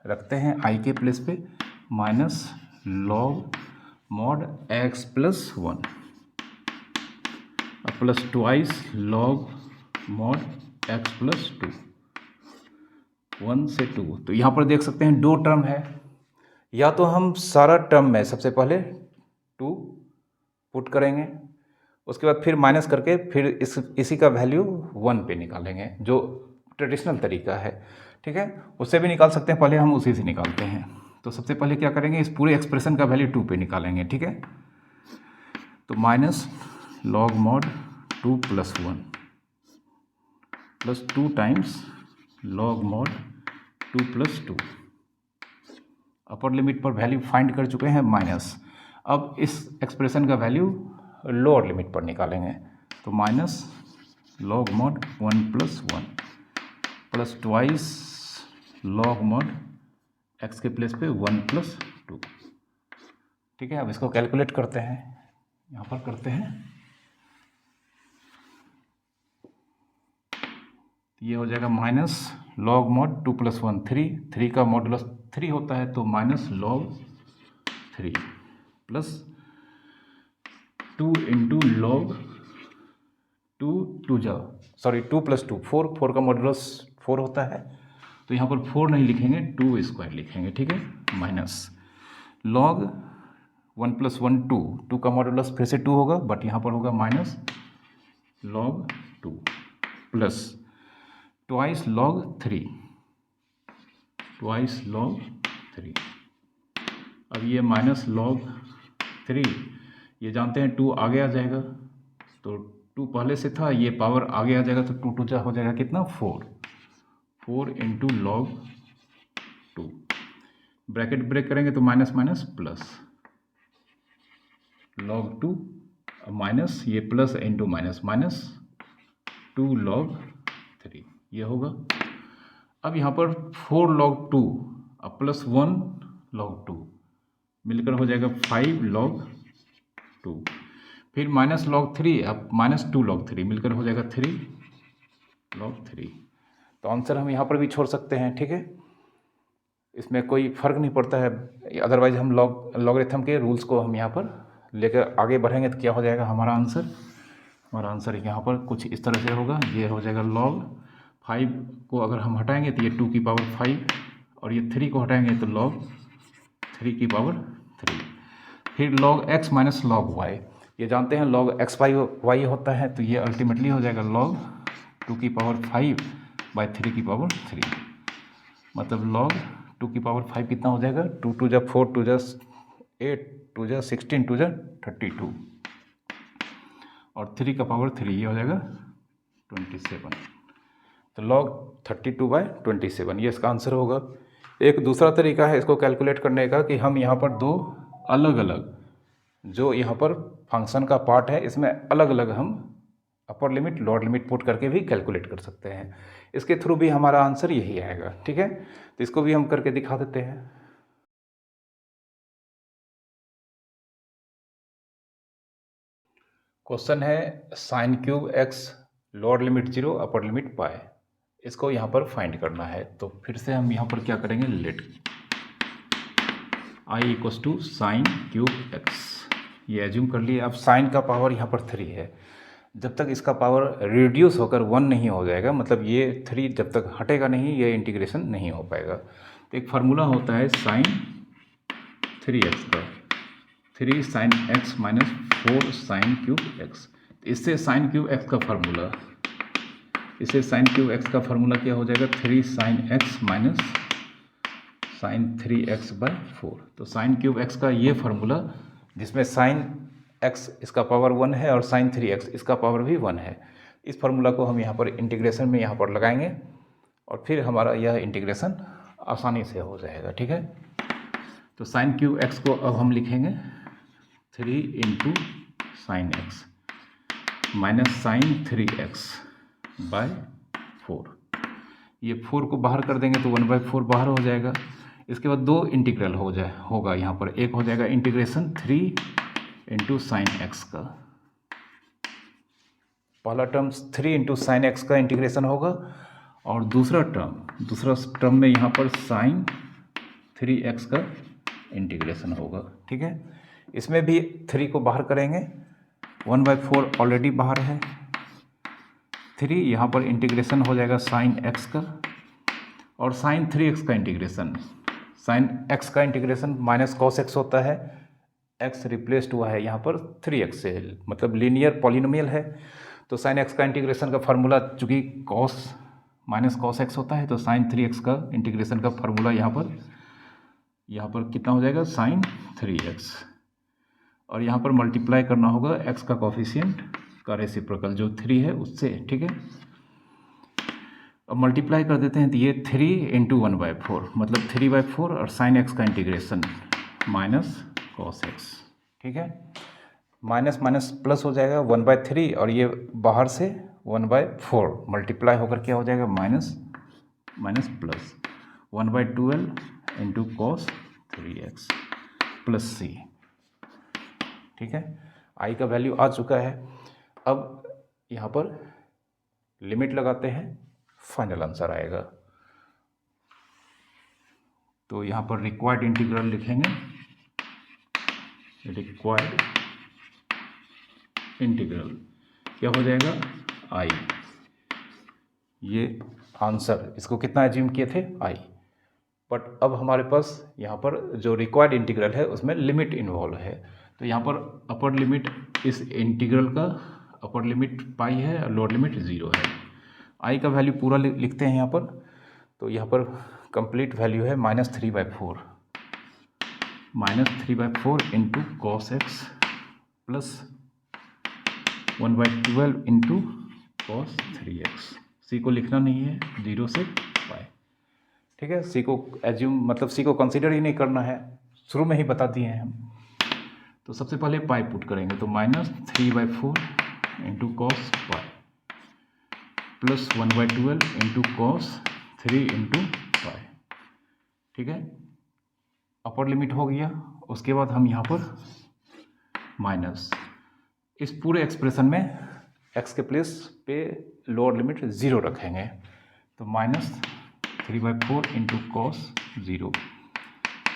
S1: रखते हैं i के प्लेस पे minus log mod x plus 1 plus twice log mod x plus 2, 1 से 2। तो यहाँ पर देख सकते हैं दो टर्म है, या तो हम सारा टर्म में सबसे पहले 2 पुट करेंगे, उसके बाद फिर माइनस करके फिर इसी का वैल्यू 1 पे निकालेंगे, जो ट्रेडिशनल तरीका है। ठीक है, उससे भी निकाल सकते हैं, पहले हम उसी से निकालते हैं। तो सबसे पहले क्या करेंगे, इस पूरे एक्सप्रेशन का वैल्यू 2 पे निकालेंगे। ठीक है, तो minus log mod 2 plus 1 plus 2 times log mod 2 plus 2। Upper limit पर वैल्यू फाइंड कर चुके हैं माइनस। अब इस एक्सप्रेशन का वैल्यू लोअर लिमिट पर निकालेंगे, तो minus log mod 1 plus 1 plus twice log mod x के प्लेस पे 1 प्लस 2। ठीक है, अब इसको कैलकुलेट करते हैं, यहाँ पर करते हैं। ये हो जाएगा माइनस लॉग मॉड 2 प्लस 1 3 का मॉडुलस 3 होता है, तो minus log 3 plus 2 into log 2 plus 2 4 का मॉडुलस 4 होता है, तो यहाँ पर 4 नहीं लिखेंगे, 2 स्क्वायर लिखेंगे। ठीक है, माइनस लॉग 1 प्लस 1 2 का मॉडुलस फिर से 2 होगा, बट यहाँ पर होगा minus log 2 plus twice log 3 अब ये माइनस लॉग 3, ये जानते हैं 2 आगे आ जाएगा, तो 2 पहले से था, ये पावर आगे आ जाएगा, तो 2 2 हो जाएगा कितना 4 इंटू लॉग 2, ब्रैकेट ब्रेक करेंगे तो minus minus plus log 2 minus ये plus into minus minus 2 log 3 ये होगा। अब यहाँ पर 4 log 2 अब प्लस 1 log 2 मिलकर हो जाएगा 5 log 2, फिर माइनस log 3 अब माइनस 2 log 3 मिलकर हो जाएगा 3 log 3। तो आंसर हम यहाँ पर भी छोड़ सकते हैं। ठीक है, इसमें कोई फ़र्क नहीं पड़ता है, अदरवाइज हम लॉगरिथम के रूल्स को हम यहाँ पर लेकर आगे बढ़ेंगे तो क्या हो जाएगा हमारा आंसर यहाँ पर कुछ इस तरह से होगा। ये हो जाएगा log 5 को अगर हम हटाएंगे तो ये 2 की पावर 5, और ये 3 को हटाएंगे तो log 3 की पावर 3, फिर log x minus log y, ये जानते हैं log x y होता है, तो ये अल्टीमेटली हो जाएगा log 2 की पावर 5 बाई 3 की पावर 3, मतलब log 2 की पावर 5 कितना हो जाएगा, 2 2 जा 4 2 जा 8 2 जा 16 2 जा 32, और 3 का पावर 3 ये हो जाएगा 27, तो log 32/27 ये इसका आंसर होगा। एक दूसरा तरीका है इसको कैलकुलेट करने का कि हम यहाँ पर दो अलग अलग जो यहाँ पर फंक्शन का पार्ट है, इसमें अलग अलग हम upper limit lower limit put करके भी कैलकुलेट कर सकते हैं। इसके थ्रू भी हमारा आंसर यही आएगा। ठीक है, तो इसको भी हम करके दिखा देते हैं। क्वेश्चन है sine cube x lower limit 0 upper limit pi, इसको यहाँ पर फाइंड करना है। तो फिर से हम यहाँ पर क्या करेंगे, let i equals to sine cube x, ये एज्यूम कर लिए। अब साइन का पावर यहाँ पर 3 है, जब तक इसका पावर रिड्यूस होकर 1 नहीं हो जाएगा, मतलब ये 3 जब तक हटेगा नहीं, ये इंटीग्रेशन नहीं हो पाएगा। तो एक फार्मूला होता है साइन 3x का, 3 sine x minus 4 sine cube x. इससे साइन क्यूब एक्स का फार्मूला, इससे साइन क्यूब एक्स का फार्मूला क्या हो जाएगा, 3 sine x minus sine 3x by 4। तो साइन क्यूब एक्स का ये फार्मूला, जिसमें साइन x इसका पावर 1 है और साइन 3x इसका पावर भी 1 है, इस फार्मूला को हम यहाँ पर इंटीग्रेशन में यहाँ पर लगाएंगे, और फिर हमारा यह इंटीग्रेशन आसानी से हो जाएगा। ठीक है, तो साइन क्यू एक्स को अब हम लिखेंगे 3 into sine x minus sine 3x by 4। ये 4 को बाहर कर देंगे तो 1/4 बाहर हो जाएगा। इसके बाद दो इंटीग्रल होगा यहाँ पर। एक हो जाएगा इंटीग्रेशन 3 इंटू साइन एक्स का, पहला टर्म 3 इंटू साइन एक्स का इंटीग्रेशन होगा, और दूसरा टर्म में यहाँ पर साइन 3x का इंटीग्रेशन होगा। ठीक है, इसमें भी 3 को बाहर करेंगे, 1/4 ऑलरेडी बाहर है, 3 यहाँ पर इंटीग्रेशन हो जाएगा साइन x का, और साइन 3x का इंटीग्रेशन, साइन x का इंटीग्रेशन माइनस कॉस x होता है, x रिप्लेस्ड हुआ है यहाँ पर 3x से, मतलब लीनियर पॉलिनोमियल है। तो साइन x का इंटीग्रेशन का फार्मूला चूँकि कॉस माइनस कॉस x होता है, तो साइन 3x का इंटीग्रेशन का फार्मूला यहाँ पर कितना हो जाएगा, साइन 3x, और यहाँ पर मल्टीप्लाई करना होगा x का कोफिशिएंट का रेसिप्रोकल जो 3 है उससे। ठीक है, अब मल्टीप्लाई कर देते हैं तो ये 3 इंटू 1/4 मतलब 3/4, और साइन x का इंटीग्रेशन माइनस कॉस x। ठीक है, माइनस माइनस प्लस हो जाएगा 1/3, और ये बाहर से 1/4 मल्टीप्लाई होकर क्या हो जाएगा, minus minus plus 1/12 into cos 3x plus c। ठीक है, i का वैल्यू आ चुका है। अब यहाँ पर लिमिट लगाते हैं, फाइनल आंसर आएगा। तो यहाँ पर रिक्वायर्ड इंटीग्रल लिखेंगे, रिक्वायर्ड इंटीग्रल क्या हो जाएगा, i। ये आंसर, इसको कितना एज्यूम किए थे, i, बट अब हमारे पास यहाँ पर जो रिक्वायर्ड इंटीग्रल है उसमें लिमिट इन्वॉल्व है। तो यहाँ पर अपर लिमिट इस इंटीग्रल का अपर लिमिट पाई है और लोअर लिमिट 0 है। आई का वैल्यू पूरा लिखते हैं यहाँ पर, तो यहाँ पर कंप्लीट वैल्यू है -3/4, -3/4 into cos x plus 1/12 into cos 3x। सी को लिखना नहीं है, 0 से पाई। ठीक है, सी को एज्यूम मतलब सी को कंसीडर ही नहीं करना है, शुरू में ही बता दिए हैं हम। तो सबसे पहले पाई पुट करेंगे, तो -3/4 into cos pi plus 1/12 into cos 3 into pi. ठीक है, अपर लिमिट हो गया। उसके बाद हम यहाँ पर माइनस, इस पूरे एक्सप्रेशन में x के प्लेस पे लोअर लिमिट 0 रखेंगे, तो -3/4 into cos 0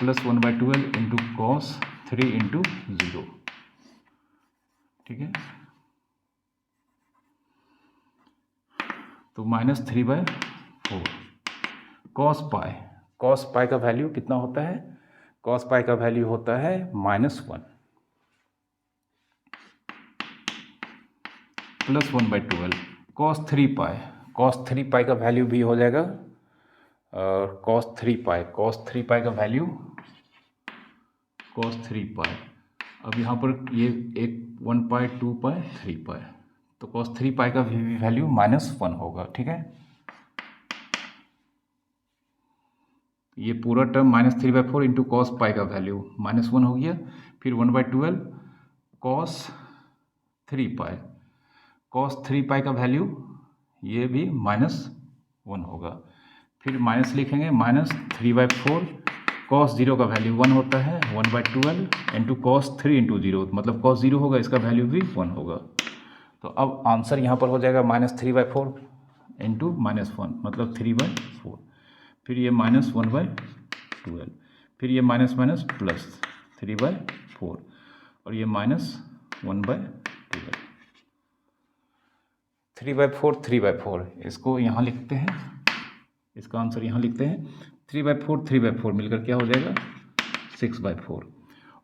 S1: plus 1/12 into cos 3 into 0। ठीक है, तो -3/4 कॉस पाई का वैल्यू कितना होता है, कॉस पाई का वैल्यू होता है -1 प्लस 1/12 कॉस 3 पाई का वैल्यू भी हो जाएगा, और कॉस 3 पाई का वैल्यू कॉस 3 पाई। अब यहाँ पर ये एक 1 पाई 2 पाई 3 पाई, तो कॉस 3 पाई का वैल्यू -1 होगा। ठीक है, ये पूरा टर्म -3/4 इंटू कॉस पाई का वैल्यू -1 हो गया, फिर 1/12 कॉस 3 पाई का वैल्यू ये भी -1 होगा, फिर माइनस लिखेंगे, -3/4 कॉस 0 का वैल्यू 1 होता है, 1/12 इंटू कॉस 3 इंटू 0 मतलब कॉस 0 होगा, इसका वैल्यू भी 1 होगा। तो अब आंसर यहाँ पर हो जाएगा -3/4 इंटू -1 मतलब 3/4, फिर ये -1/12, फिर ये माइनस माइनस प्लस 3/4, और ये -1/12, 3/4 इसको यहाँ लिखते हैं, इसका आंसर यहाँ लिखते हैं, 3/4 मिलकर क्या हो जाएगा 6/4,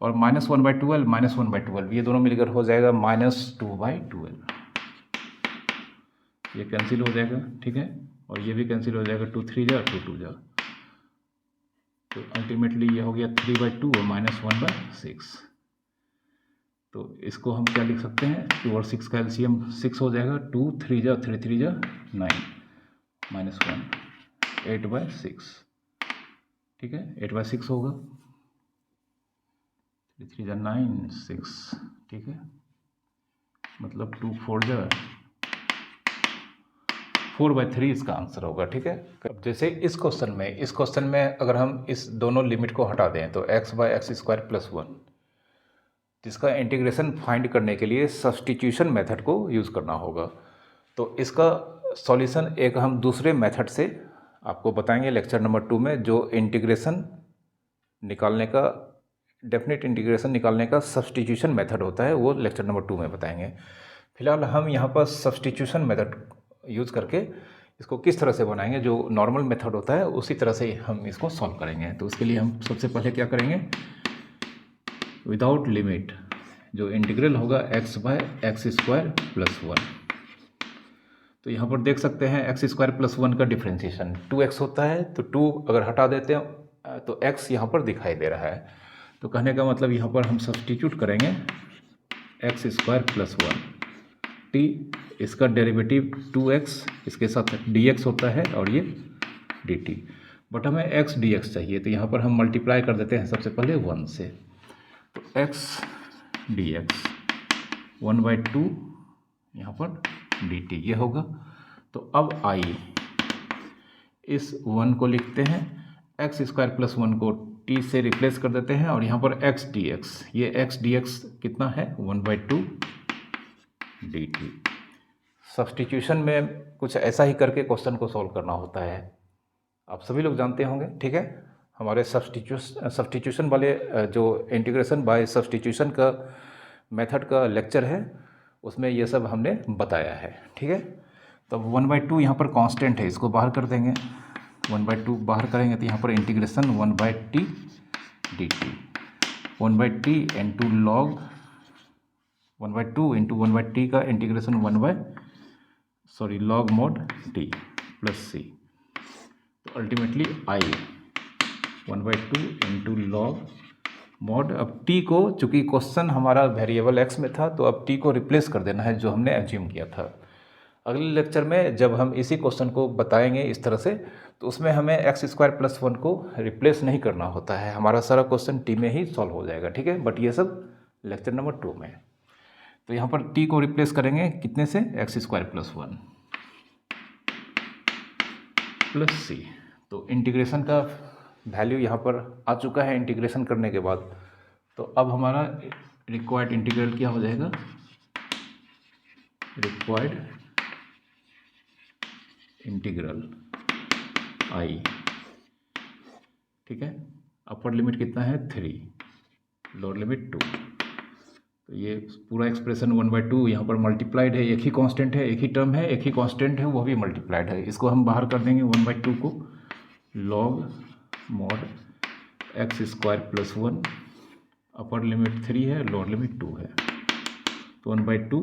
S1: और -1/12 ये दोनों मिलकर हो जाएगा -2/12, ये कैंसिल हो जाएगा। ठीक है, और ये भी कैंसिल हो जाएगा, 2 3 जा 2 2 जा, तो अल्टीमेटली ये हो गया 3/2 और -1/6। तो इसको हम क्या लिख सकते हैं, 2 और 6 का एलसीएम 6 हो जाएगा, 2 3 जा 3 3 जा 9 -1 8/6, ठीक है, 8/6 होगा, 3 3 9 6, ठीक है, मतलब 2 4 4/3 इसका आंसर होगा, ठीक है। अब जैसे इस क्वेश्चन में अगर हम इस दोनों लिमिट को हटा दें तो x/x² + 1, जिसका इंटीग्रेशन फाइंड करने के लिए सब्स्टिट्यूशन मेथड को यूज़ करना होगा। तो इसका सॉल्यूशन एक हम दूसरे मेथड से आपको बताएंगे लेक्चर नंबर 2 में, जो इंटीग्रेशन निकालने का, डेफिनेट इंटीग्रेशन निकालने का सब्स्टिट्यूशन मेथड होता है, वो लेक्चर नंबर 2 में बताएंगे। फिलहाल हम यहाँ पर सब्स्टिट्यूशन मेथड यूज़ करके इसको किस तरह से बनाएंगे, जो नॉर्मल मेथड होता है उसी तरह से हम इसको सॉल्व करेंगे। तो उसके लिए हम सबसे पहले क्या करेंगे, विदाउट लिमिट जो इंटीग्रल होगा x/x² + 1। तो यहाँ पर देख सकते हैं x² + 1 का डिफ्रेंशिएशन 2x होता है, तो 2 अगर हटा देते हैं तो x यहाँ पर दिखाई दे रहा है। तो कहने का मतलब यहाँ पर हम सब्स्टिट्यूट करेंगे x² + 1 t, इसका डेरिवेटिव 2x, इसके साथ dx होता है और ये dt, बट हमें x dx चाहिए, तो यहाँ पर हम मल्टीप्लाई कर देते हैं सबसे पहले 1 से। तो x dx 1/2 यहाँ पर dt ये होगा। तो अब I इस 1 को लिखते हैं, x² + 1 को t से रिप्लेस कर देते हैं और यहाँ पर x dx, ये x dx कितना है 1/2 dt। सब्स्टिट्यूशन में कुछ ऐसा ही करके क्वेश्चन को सॉल्व करना होता है, आप सभी लोग जानते होंगे, ठीक है। हमारे सब्स्टिट्यूशन वाले जो इंटीग्रेशन बाय सब्स्टिट्यूशन का मेथड का लेक्चर है उसमें ये सब हमने बताया है, ठीक है। तो 1/2 यहाँ पर कांस्टेंट है, इसको बाहर कर देंगे, 1/2 बाहर करेंगे तो यहाँ पर integration 1/t dt, 1/t into log 1/2 into 1/t का integration log mod t + c। तो ultimately I 1/2 into log mod, अब t को, चूँकि क्वेश्चन हमारा वेरिएबल x में था तो अब t को रिप्लेस कर देना है जो हमने एज्यूम किया था। अगले लेक्चर में जब हम इसी क्वेश्चन को बताएंगे इस तरह से, तो उसमें हमें x² + 1 को रिप्लेस नहीं करना होता है, हमारा सारा क्वेश्चन t में ही सॉल्व हो जाएगा, ठीक है। बट ये सब लेक्चर नंबर 2 में। तो यहाँ पर t को रिप्लेस करेंगे कितने से, x² + 1 + c। तो इंटीग्रेशन का वैल्यू यहाँ पर आ चुका है इंटीग्रेशन करने के बाद। तो अब हमारा रिक्वायर्ड इंटीग्रल क्या हो जाएगा, रिक्वायर्ड इंटीग्रल I, ठीक है। अपर लिमिट कितना है 3, लोअर लिमिट 2। तो ये पूरा एक्सप्रेशन 1/2 यहाँ पर मल्टीप्लाइड है, एक ही कांस्टेंट है, एक ही टर्म है, एक ही कांस्टेंट है, वो भी मल्टीप्लाइड है। इसको हम बाहर कर देंगे 1/2 को, log mod x² + 1, upper limit 3 है, लोअर लिमिट 2 है। तो 1/2,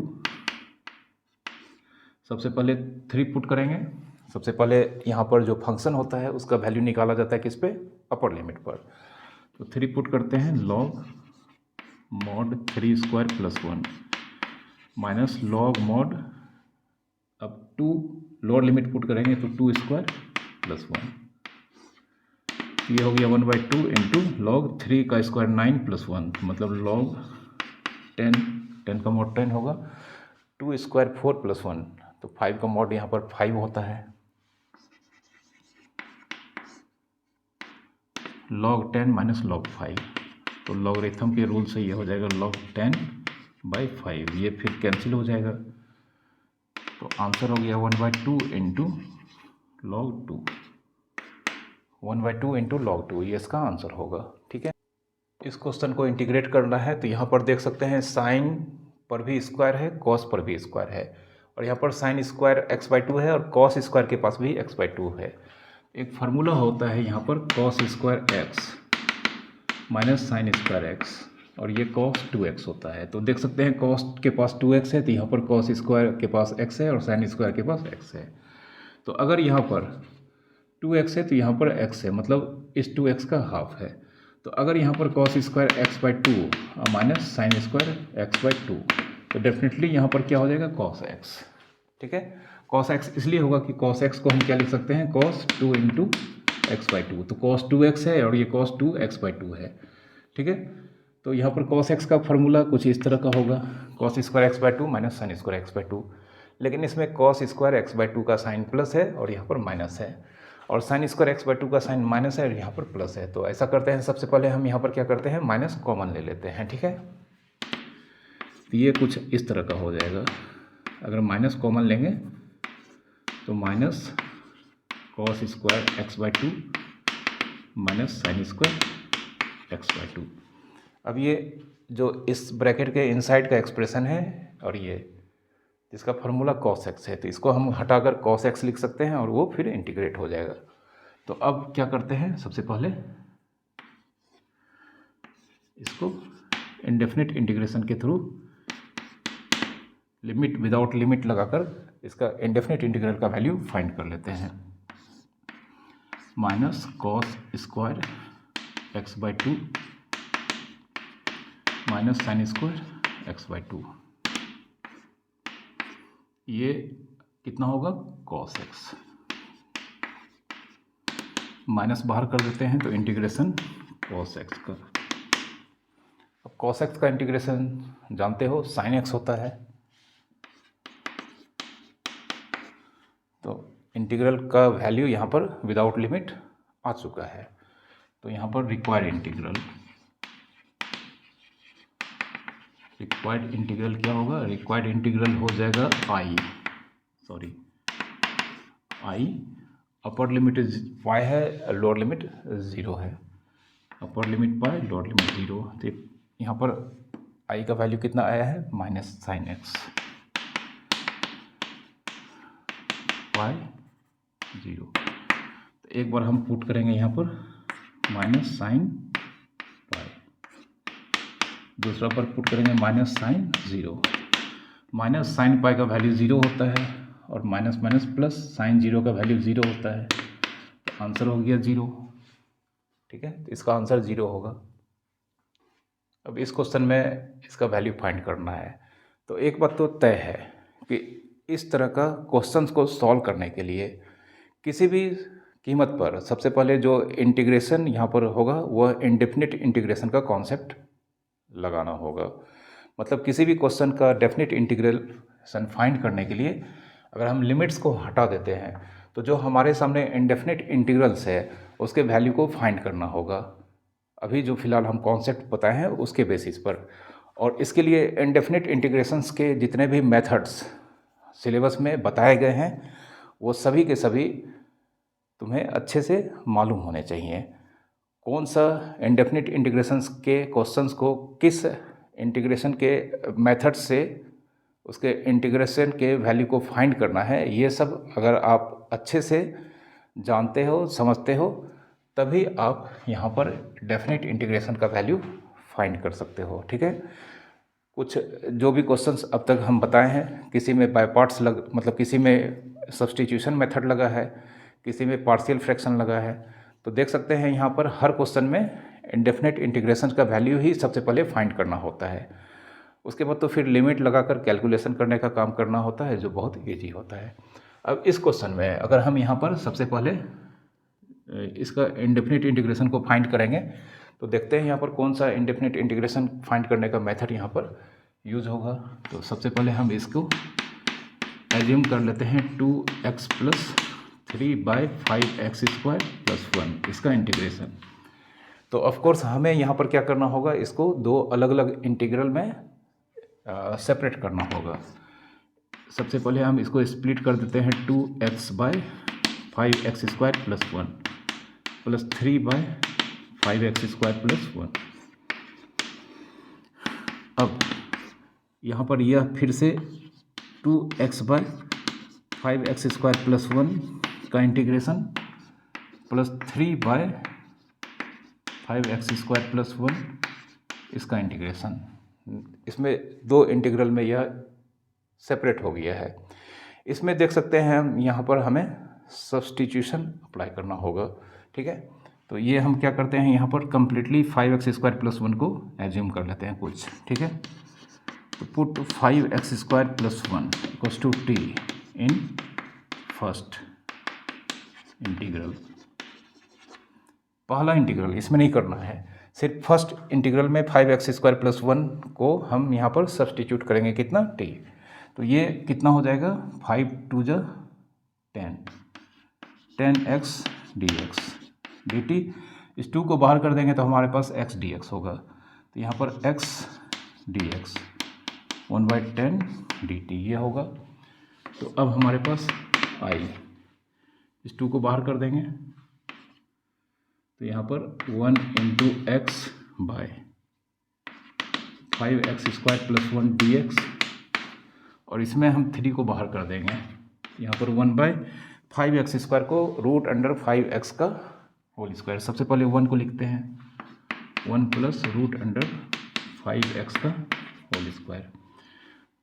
S1: सबसे पहले 3 पुट करेंगे, सबसे पहले यहाँ पर जो फंक्शन होता है उसका वैल्यू निकाला जाता है किस पे, अपर लिमिट पर। तो 3 पुट करते हैं, log mod 3² + 1 minus log mod, अब 2 लोअर लिमिट पुट करेंगे तो 2² + 1, ये हो गया 1/2 इंटू लॉग 3 का स्क्वायर 9 + 1, मतलब लॉग 10 का mod 10 होगा, 2² 4 + 1, तो 5 का mod यहाँ पर 5 होता है, log 10 माइनस log 5, तो लॉगरिथम के रूल से ये हो जाएगा log 10/5, ये फिर कैंसिल हो जाएगा। तो आंसर हो गया 1/2 इंटू log 2, 1/2 इंटू log 2, ये इसका आंसर होगा, ठीक है। इस क्वेश्चन को इंटीग्रेट करना है तो यहाँ पर देख सकते हैं साइन पर भी स्क्वायर है, कॉस पर भी स्क्वायर है, और यहाँ पर साइन स्क्वायर x/2 है और कॉस स्क्वायर के पास भी x/2 है। एक फार्मूला होता है यहाँ पर cos square x minus sine square x, और ये कॉस 2x होता है। तो देख सकते हैं कॉस के पास 2x है, तो यहाँ पर कॉस स्क्वायर के पास x है और साइन स्क्वायर के पास x है। तो अगर यहाँ पर 2x है तो यहाँ पर x है, मतलब इस 2x का हाफ है। तो अगर यहाँ पर cos square x/2 minus sine square x/2, तो डेफिनेटली यहाँ पर क्या हो जाएगा, कॉस x। ठीक है। कॉस एक्स इसलिए होगा कि कॉस एक्स को हम क्या लिख सकते हैं, cos 2 into x by two. तो कॉस 2x है और ये कॉस 2x बाई टू है, ठीक है। तो यहाँ पर कॉस एक्स का फॉर्मूला कुछ इस तरह का होगा, cos square x by two minus sine square x by two. लेकिन इसमें cos square x by two का साइन प्लस है और यहाँ पर माइनस है, और sine square x by two का साइन माइनस है और यहाँ पर प्लस है। तो ऐसा करते हैं, सबसे पहले हम यहाँ पर क्या करते हैं, माइनस कॉमन ले लेते हैं, ठीक है। तो ये कुछ इस तरह का हो जाएगा। अगर माइनस कॉमन लेंगे तो minus cos square x by two minus sine square x by two. अब ये जो इस ब्रैकेट के इनसाइड का एक्सप्रेशन है और ये जिसका फार्मूला कॉस एक्स है, तो इसको हम हटाकर कॉस एक्स लिख सकते हैं और वो फिर इंटीग्रेट हो जाएगा। तो अब क्या करते हैं, सबसे पहले इसको इंडेफिनिट इंटीग्रेशन के थ्रू लिमिट विदाउट लिमिट लगाकर इसका इंडेफिनिट इंटीग्रल का वैल्यू फाइंड कर लेते हैं। Minus cos square x by two minus sine square x by two, ये कितना होगा, कॉस एक्स। माइनस बाहर कर देते हैं तो इंटीग्रेशन कॉस एक्स का। अब कॉस एक्स का इंटीग्रेशन जानते हो साइन एक्स होता है, तो इंटीग्रल का वैल्यू यहाँ पर विदाउट लिमिट आ चुका है। तो यहाँ पर रिक्वायर्ड इंटीग्रल क्या होगा, रिक्वायर्ड इंटीग्रल हो जाएगा आई अपर लिमिट पाई है, लोअर लिमिट 0 है। अपर लिमिट पाई, लोअर लिमिट 0। तो यहाँ पर आई का वैल्यू कितना आया है, माइनस साइन एक्स पाई 0। तो एक बार हम पुट करेंगे यहाँ पर माइनस साइन पाई, दूसरा पर पुट करेंगे minus sine 0। Minus sine pi का वैल्यू 0 होता है और माइनस माइनस प्लस साइन 0 का वैल्यू 0 होता है। तो आंसर हो गया 0, ठीक है। तो इसका आंसर 0 होगा। अब इस क्वेश्चन में इसका वैल्यू फाइंड करना है। तो एक बात तो तय है कि इस तरह का क्वेश्चंस को सॉल्व करने के लिए किसी भी कीमत पर सबसे पहले जो इंटीग्रेशन यहाँ पर होगा वह इंडेफिनिट इंटीग्रेशन का कॉन्सेप्ट लगाना होगा। मतलब किसी भी क्वेश्चन का डेफिनिट इंटीग्रेशन फाइंड करने के लिए अगर हम लिमिट्स को हटा देते हैं तो जो हमारे सामने इंडेफिनिट इंटीग्रल्स है उसके वैल्यू को फाइंड करना होगा। अभी जो फिलहाल हम कॉन्सेप्ट बताए हैं उसके बेसिस पर। और इसके लिए इंडेफिनिट इंटीग्रेशंस के जितने भी मेथड्स सिलेबस में बताए गए हैं वो सभी के सभी तुम्हें अच्छे से मालूम होने चाहिए। कौन सा इंडेफिनिट इंटीग्रेशंस के क्वेश्चंस को किस इंटीग्रेशन के मेथड से उसके इंटीग्रेशन के वैल्यू को फाइंड करना है, ये सब अगर आप अच्छे से जानते हो, समझते हो, तभी आप यहाँ पर डेफिनिट इंटीग्रेशन का वैल्यू फाइंड कर सकते हो, ठीक है। कुछ जो भी क्वेश्चंस अब तक हम बताए हैं, किसी में बाय पार्ट्स मतलब किसी में सब्स्टिट्यूशन मेथड लगा है, किसी में पार्शियल फ्रैक्शन लगा है। तो देख सकते हैं यहाँ पर हर क्वेश्चन में इंडेफिनिट इंटीग्रेशन का वैल्यू ही सबसे पहले फाइंड करना होता है। उसके बाद तो फिर लिमिट लगाकर कैलकुलेशन करने का काम करना होता है, जो बहुत ईजी होता है। अब इस क्वेश्चन में अगर हम यहाँ पर सबसे पहले इसका इंडेफिनिट इंटीग्रेशन को फाइंड करेंगे तो देखते हैं यहाँ पर कौन सा इंडेफिनिट इंटीग्रेशन फाइंड करने का मेथड यहाँ पर यूज़ होगा। तो सबसे पहले हम इसको एज्यूम कर लेते हैं 2x प्लस 3/5x² प्लस 1 इसका इंटीग्रेशन। तो ऑफकोर्स हमें यहाँ पर क्या करना होगा, इसको दो अलग अलग इंटीग्रल में सेपरेट करना होगा। सबसे पहले हम इसको स्प्लिट कर देते हैं 2x/5x² plus 1 plus 3/5x² plus 1। अब यहाँ पर यह फिर से 2x/5x² प्लस 1 का इंटीग्रेशन प्लस 3/5x² प्लस 1 इसका इंटीग्रेशन। इसमें दो इंटीग्रल में यह सेपरेट हो गया है। इसमें देख सकते हैं हम यहाँ पर हमें सब्स्टिट्यूशन अप्लाई करना होगा, ठीक है। तो ये हम क्या करते हैं, यहाँ पर कम्प्लीटली 5x² प्लस 1 को एज्यूम कर लेते हैं कुछ, ठीक है। तो put 5x² plus 1 equals to t in first integral. पहला इंटीग्रल इसमें नहीं करना है, सिर्फ फर्स्ट इंटीग्रल में 5x² + 1 को हम यहाँ पर सब्सटीट्यूट करेंगे। कितना? t। तो ये कितना हो जाएगा? 5 2 जा 10, 10x dx dt। इस 2 को बाहर कर देंगे तो हमारे पास x dx होगा। तो यहाँ पर x dx 1/10 dt ये होगा। तो अब हमारे पास I, इस 2 को बाहर कर देंगे तो यहाँ पर 1 × x बाय 5x² + 1 dx, और इसमें हम 3 को बाहर कर देंगे। यहाँ पर 1/5x² को √5x का होल स्क्वायर। सबसे पहले 1 को लिखते हैं, 1 + √5x का होल स्क्वायर।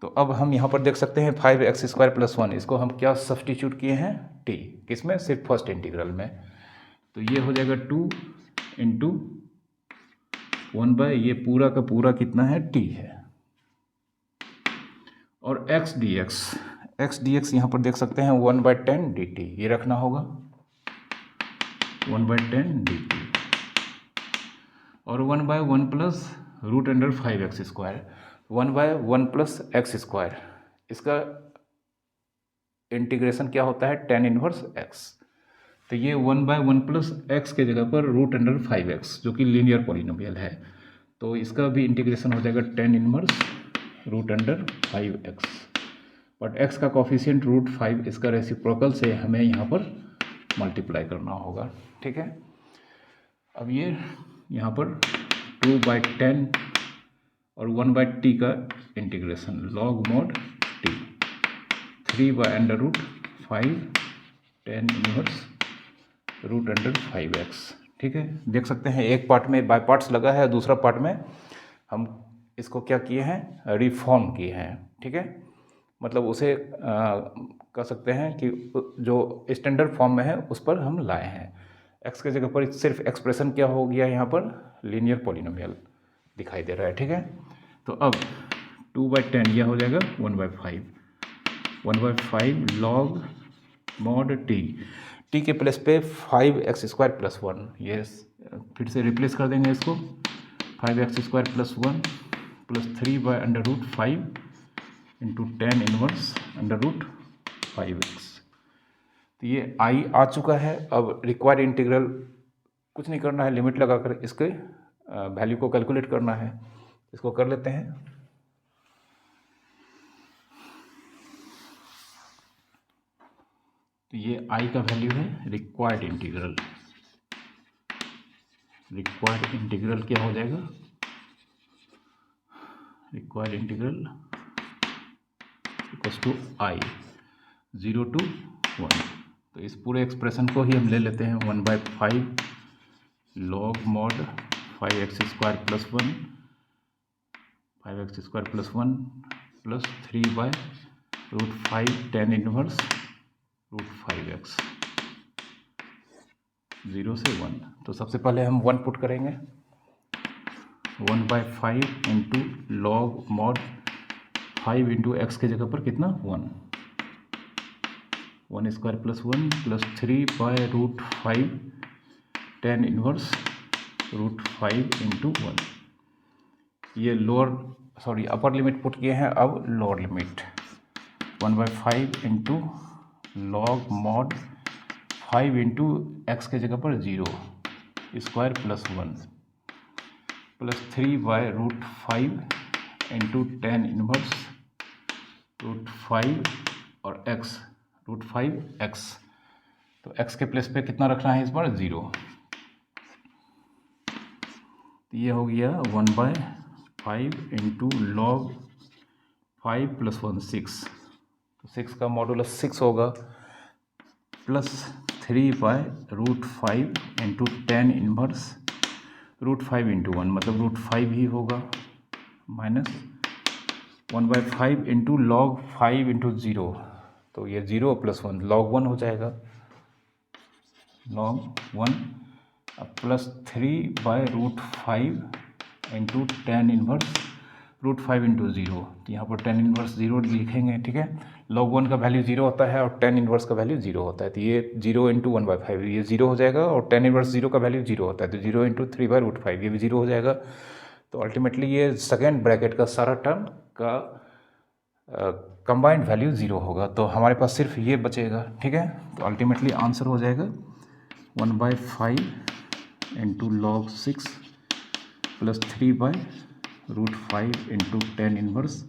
S1: तो अब हम यहाँ पर देख सकते हैं 5x² + 1, इसको हम क्या सब्सटीट्यूट किए हैं? t। किसमें? सिर्फ फर्स्ट इंटीग्रल में। तो ये हो जाएगा 2 × 1 ये पूरा का पूरा कितना है? t है। और x dx यहाँ पर देख सकते हैं 1/10 dt, ये रखना होगा 1/10 dt। और 1/1 + √5x², 1/1 + x², इसका इंटीग्रेशन क्या होता है? tan 1x। तो ये 1/1 + x के जगह पर √5x जो कि लीनियर पॉलिनोमियल है, तो इसका भी इंटीग्रेशन हो जाएगा tan 1√5x। बट x का कॉफिशिएंट √5, इसका रेसिप्रोकल से हमें यहाँ पर मल्टीप्लाई करना होगा। ठीक है। अब ये यहाँ पर 2/10 और 1/t का integration log mod t, 3/√5 tan 1√5x। ठीक है। देख सकते हैं एक पार्ट में बाय पार्ट्स लगा है, दूसरा पार्ट में हम इसको क्या किए हैं? रिफॉर्म किए हैं। ठीक है। मतलब उसे कह सकते हैं कि जो स्टैंडर्ड फॉर्म में है उस पर हम लाए हैं। x के जगह पर सिर्फ एक्सप्रेशन क्या हो गया? यहाँ पर लीनियर पॉलिनोमियल दिखाई दे रहा है। ठीक है। तो अब 2/10 यह हो जाएगा 1/5, 1/5 log mod t। t के प्लेस पे 5x² + 1, ये फिर से रिप्लेस कर देंगे इसको, 5x² + 1 + 3/√5 × tan 1√5x। तो ये I आ चुका है। अब रिक्वायर्ड इंटीग्रल कुछ नहीं करना है, लिमिट लगाकर इसके वैल्यू को कैलकुलेट करना है। इसको कर लेते हैं। तो ये I का वैल्यू है रिक्वायर्ड इंटीग्रल। रिक्वायर्ड इंटीग्रल क्या हो जाएगा? Required integral = I 0 to 1। तो इस पूरे एक्सप्रेशन को ही हम ले लेते हैं 1/5 log mod 5x² + 1, 5x² + 1 + 3/√5 tan 1√5x 0 से 1। तो सबसे पहले हम 1 पुट करेंगे, 1/5 × log mod 5 × x के जगह पर कितना? 1, 1² + 1 + 3/√5 tan 1√5 × 1। ये अपर लिमिट पुट किए हैं। अब lower limit 1/5 × log mod 5 × x के जगह पर 0 स्क्वायर + 1 + 3/√5 × tan 1√5 और x √5x। तो x के प्लेस पे कितना रखना है? इस बार 0। तो ये हो गया 1/5 × log 5 + 1 6। तो 6 का मॉडुलस 6 होगा, प्लस 3/√5 × tan 1√5 × 1 मतलब √5 ही होगा, माइनस 1/5 × log 5 × 0। तो ये 0 + 1 log 1 हो जाएगा, log 1 plus 3/√5 × tan √5 into zero, तो यहाँ पर tan इनवर्स ज़ीरो लिखेंगे, ठीक है। log 1 का वैल्यू ज़ीरो होता है और tan इनवर्स का वैल्यू ज़ीरो होता है, तो ये 0 इंटू 1/5 ये ज़ीरो हो जाएगा, और tan इनवर्स ज़ीरो का वैल्यू ज़ीरो होता है, तो 0 इंटू 3/√5 ये भी ज़ीरो हो जाएगा। तो अल्टीमेटली ये सेकेंड ब्रैकेट का सारा टर्म का कंबाइंड वैल्यू ज़ीरो होगा, तो हमारे पास सिर्फ ये बचेगा, ठीक है। तो अल्टीमेटली आंसर हो जाएगा 1/5 into log 6 plus 3/√5 into tan inverse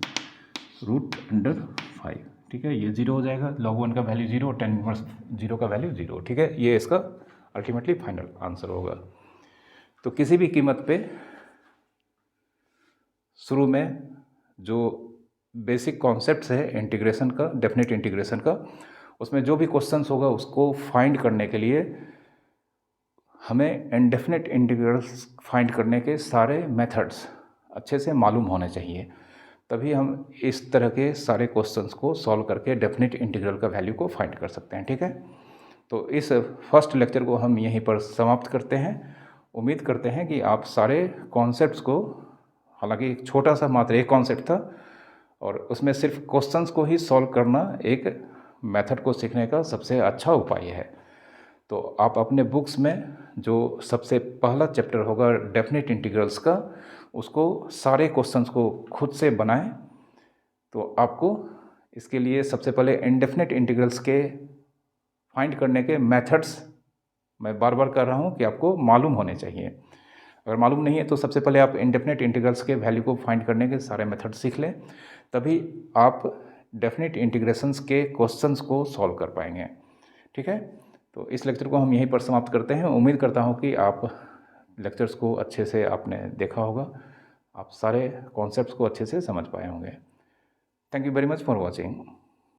S1: √5, ठीक है। ये ज़ीरो हो जाएगा, log 1 का वैल्यू ज़ीरो और tan इनवर्स ज़ीरो का वैल्यू ज़ीरो, ठीक है। ये इसका अल्टीमेटली फाइनल आंसर होगा। तो किसी भी कीमत पे शुरू में जो बेसिक कॉन्सेप्ट्स है इंटीग्रेशन का, डेफिनेट इंटीग्रेशन का, उसमें जो भी क्वेश्चंस होगा उसको फाइंड करने के लिए हमें इंडेफिनिट इंटीग्रल्स फाइंड करने के सारे मेथड्स अच्छे से मालूम होने चाहिए, तभी हम इस तरह के सारे क्वेश्चंस को सॉल्व करके डेफिनेट इंटीग्रल का वैल्यू को फाइंड कर सकते हैं, ठीक है। तो इस फर्स्ट लेक्चर को हम यहीं पर समाप्त करते हैं। उम्मीद करते हैं कि आप सारे कॉन्सेप्ट्स को, हालांकि छोटा सा मात्र एक कॉन्सेप्ट था और उसमें सिर्फ क्वेश्चंस को ही सॉल्व करना एक मेथड को सीखने का सबसे अच्छा उपाय है। तो आप अपने बुक्स में जो सबसे पहला चैप्टर होगा डेफिनेट इंटीग्रल्स का, उसको सारे क्वेश्चंस को खुद से बनाएं। तो आपको इसके लिए सबसे पहले इंडेफिनिट इंटीग्रल्स के फाइंड करने के मेथड्स मैं बार बार कर रहा हूँ कि आपको मालूम होने चाहिए। अगर मालूम नहीं है तो सबसे पहले आप इंडेफिनिट इंटीग्रल्स के वैल्यू को फाइंड करने के सारे मेथड सीख लें, तभी आप डेफिनेट इंटीग्रेशंस के क्वेश्चंस को सॉल्व कर पाएंगे, ठीक है। तो इस लेक्चर को हम यहीं पर समाप्त करते हैं। उम्मीद करता हूँ कि आप लेक्चर्स को अच्छे से आपने देखा होगा, आप सारे कॉन्सेप्ट्स को अच्छे से समझ पाए होंगे। Thank you very much for watching.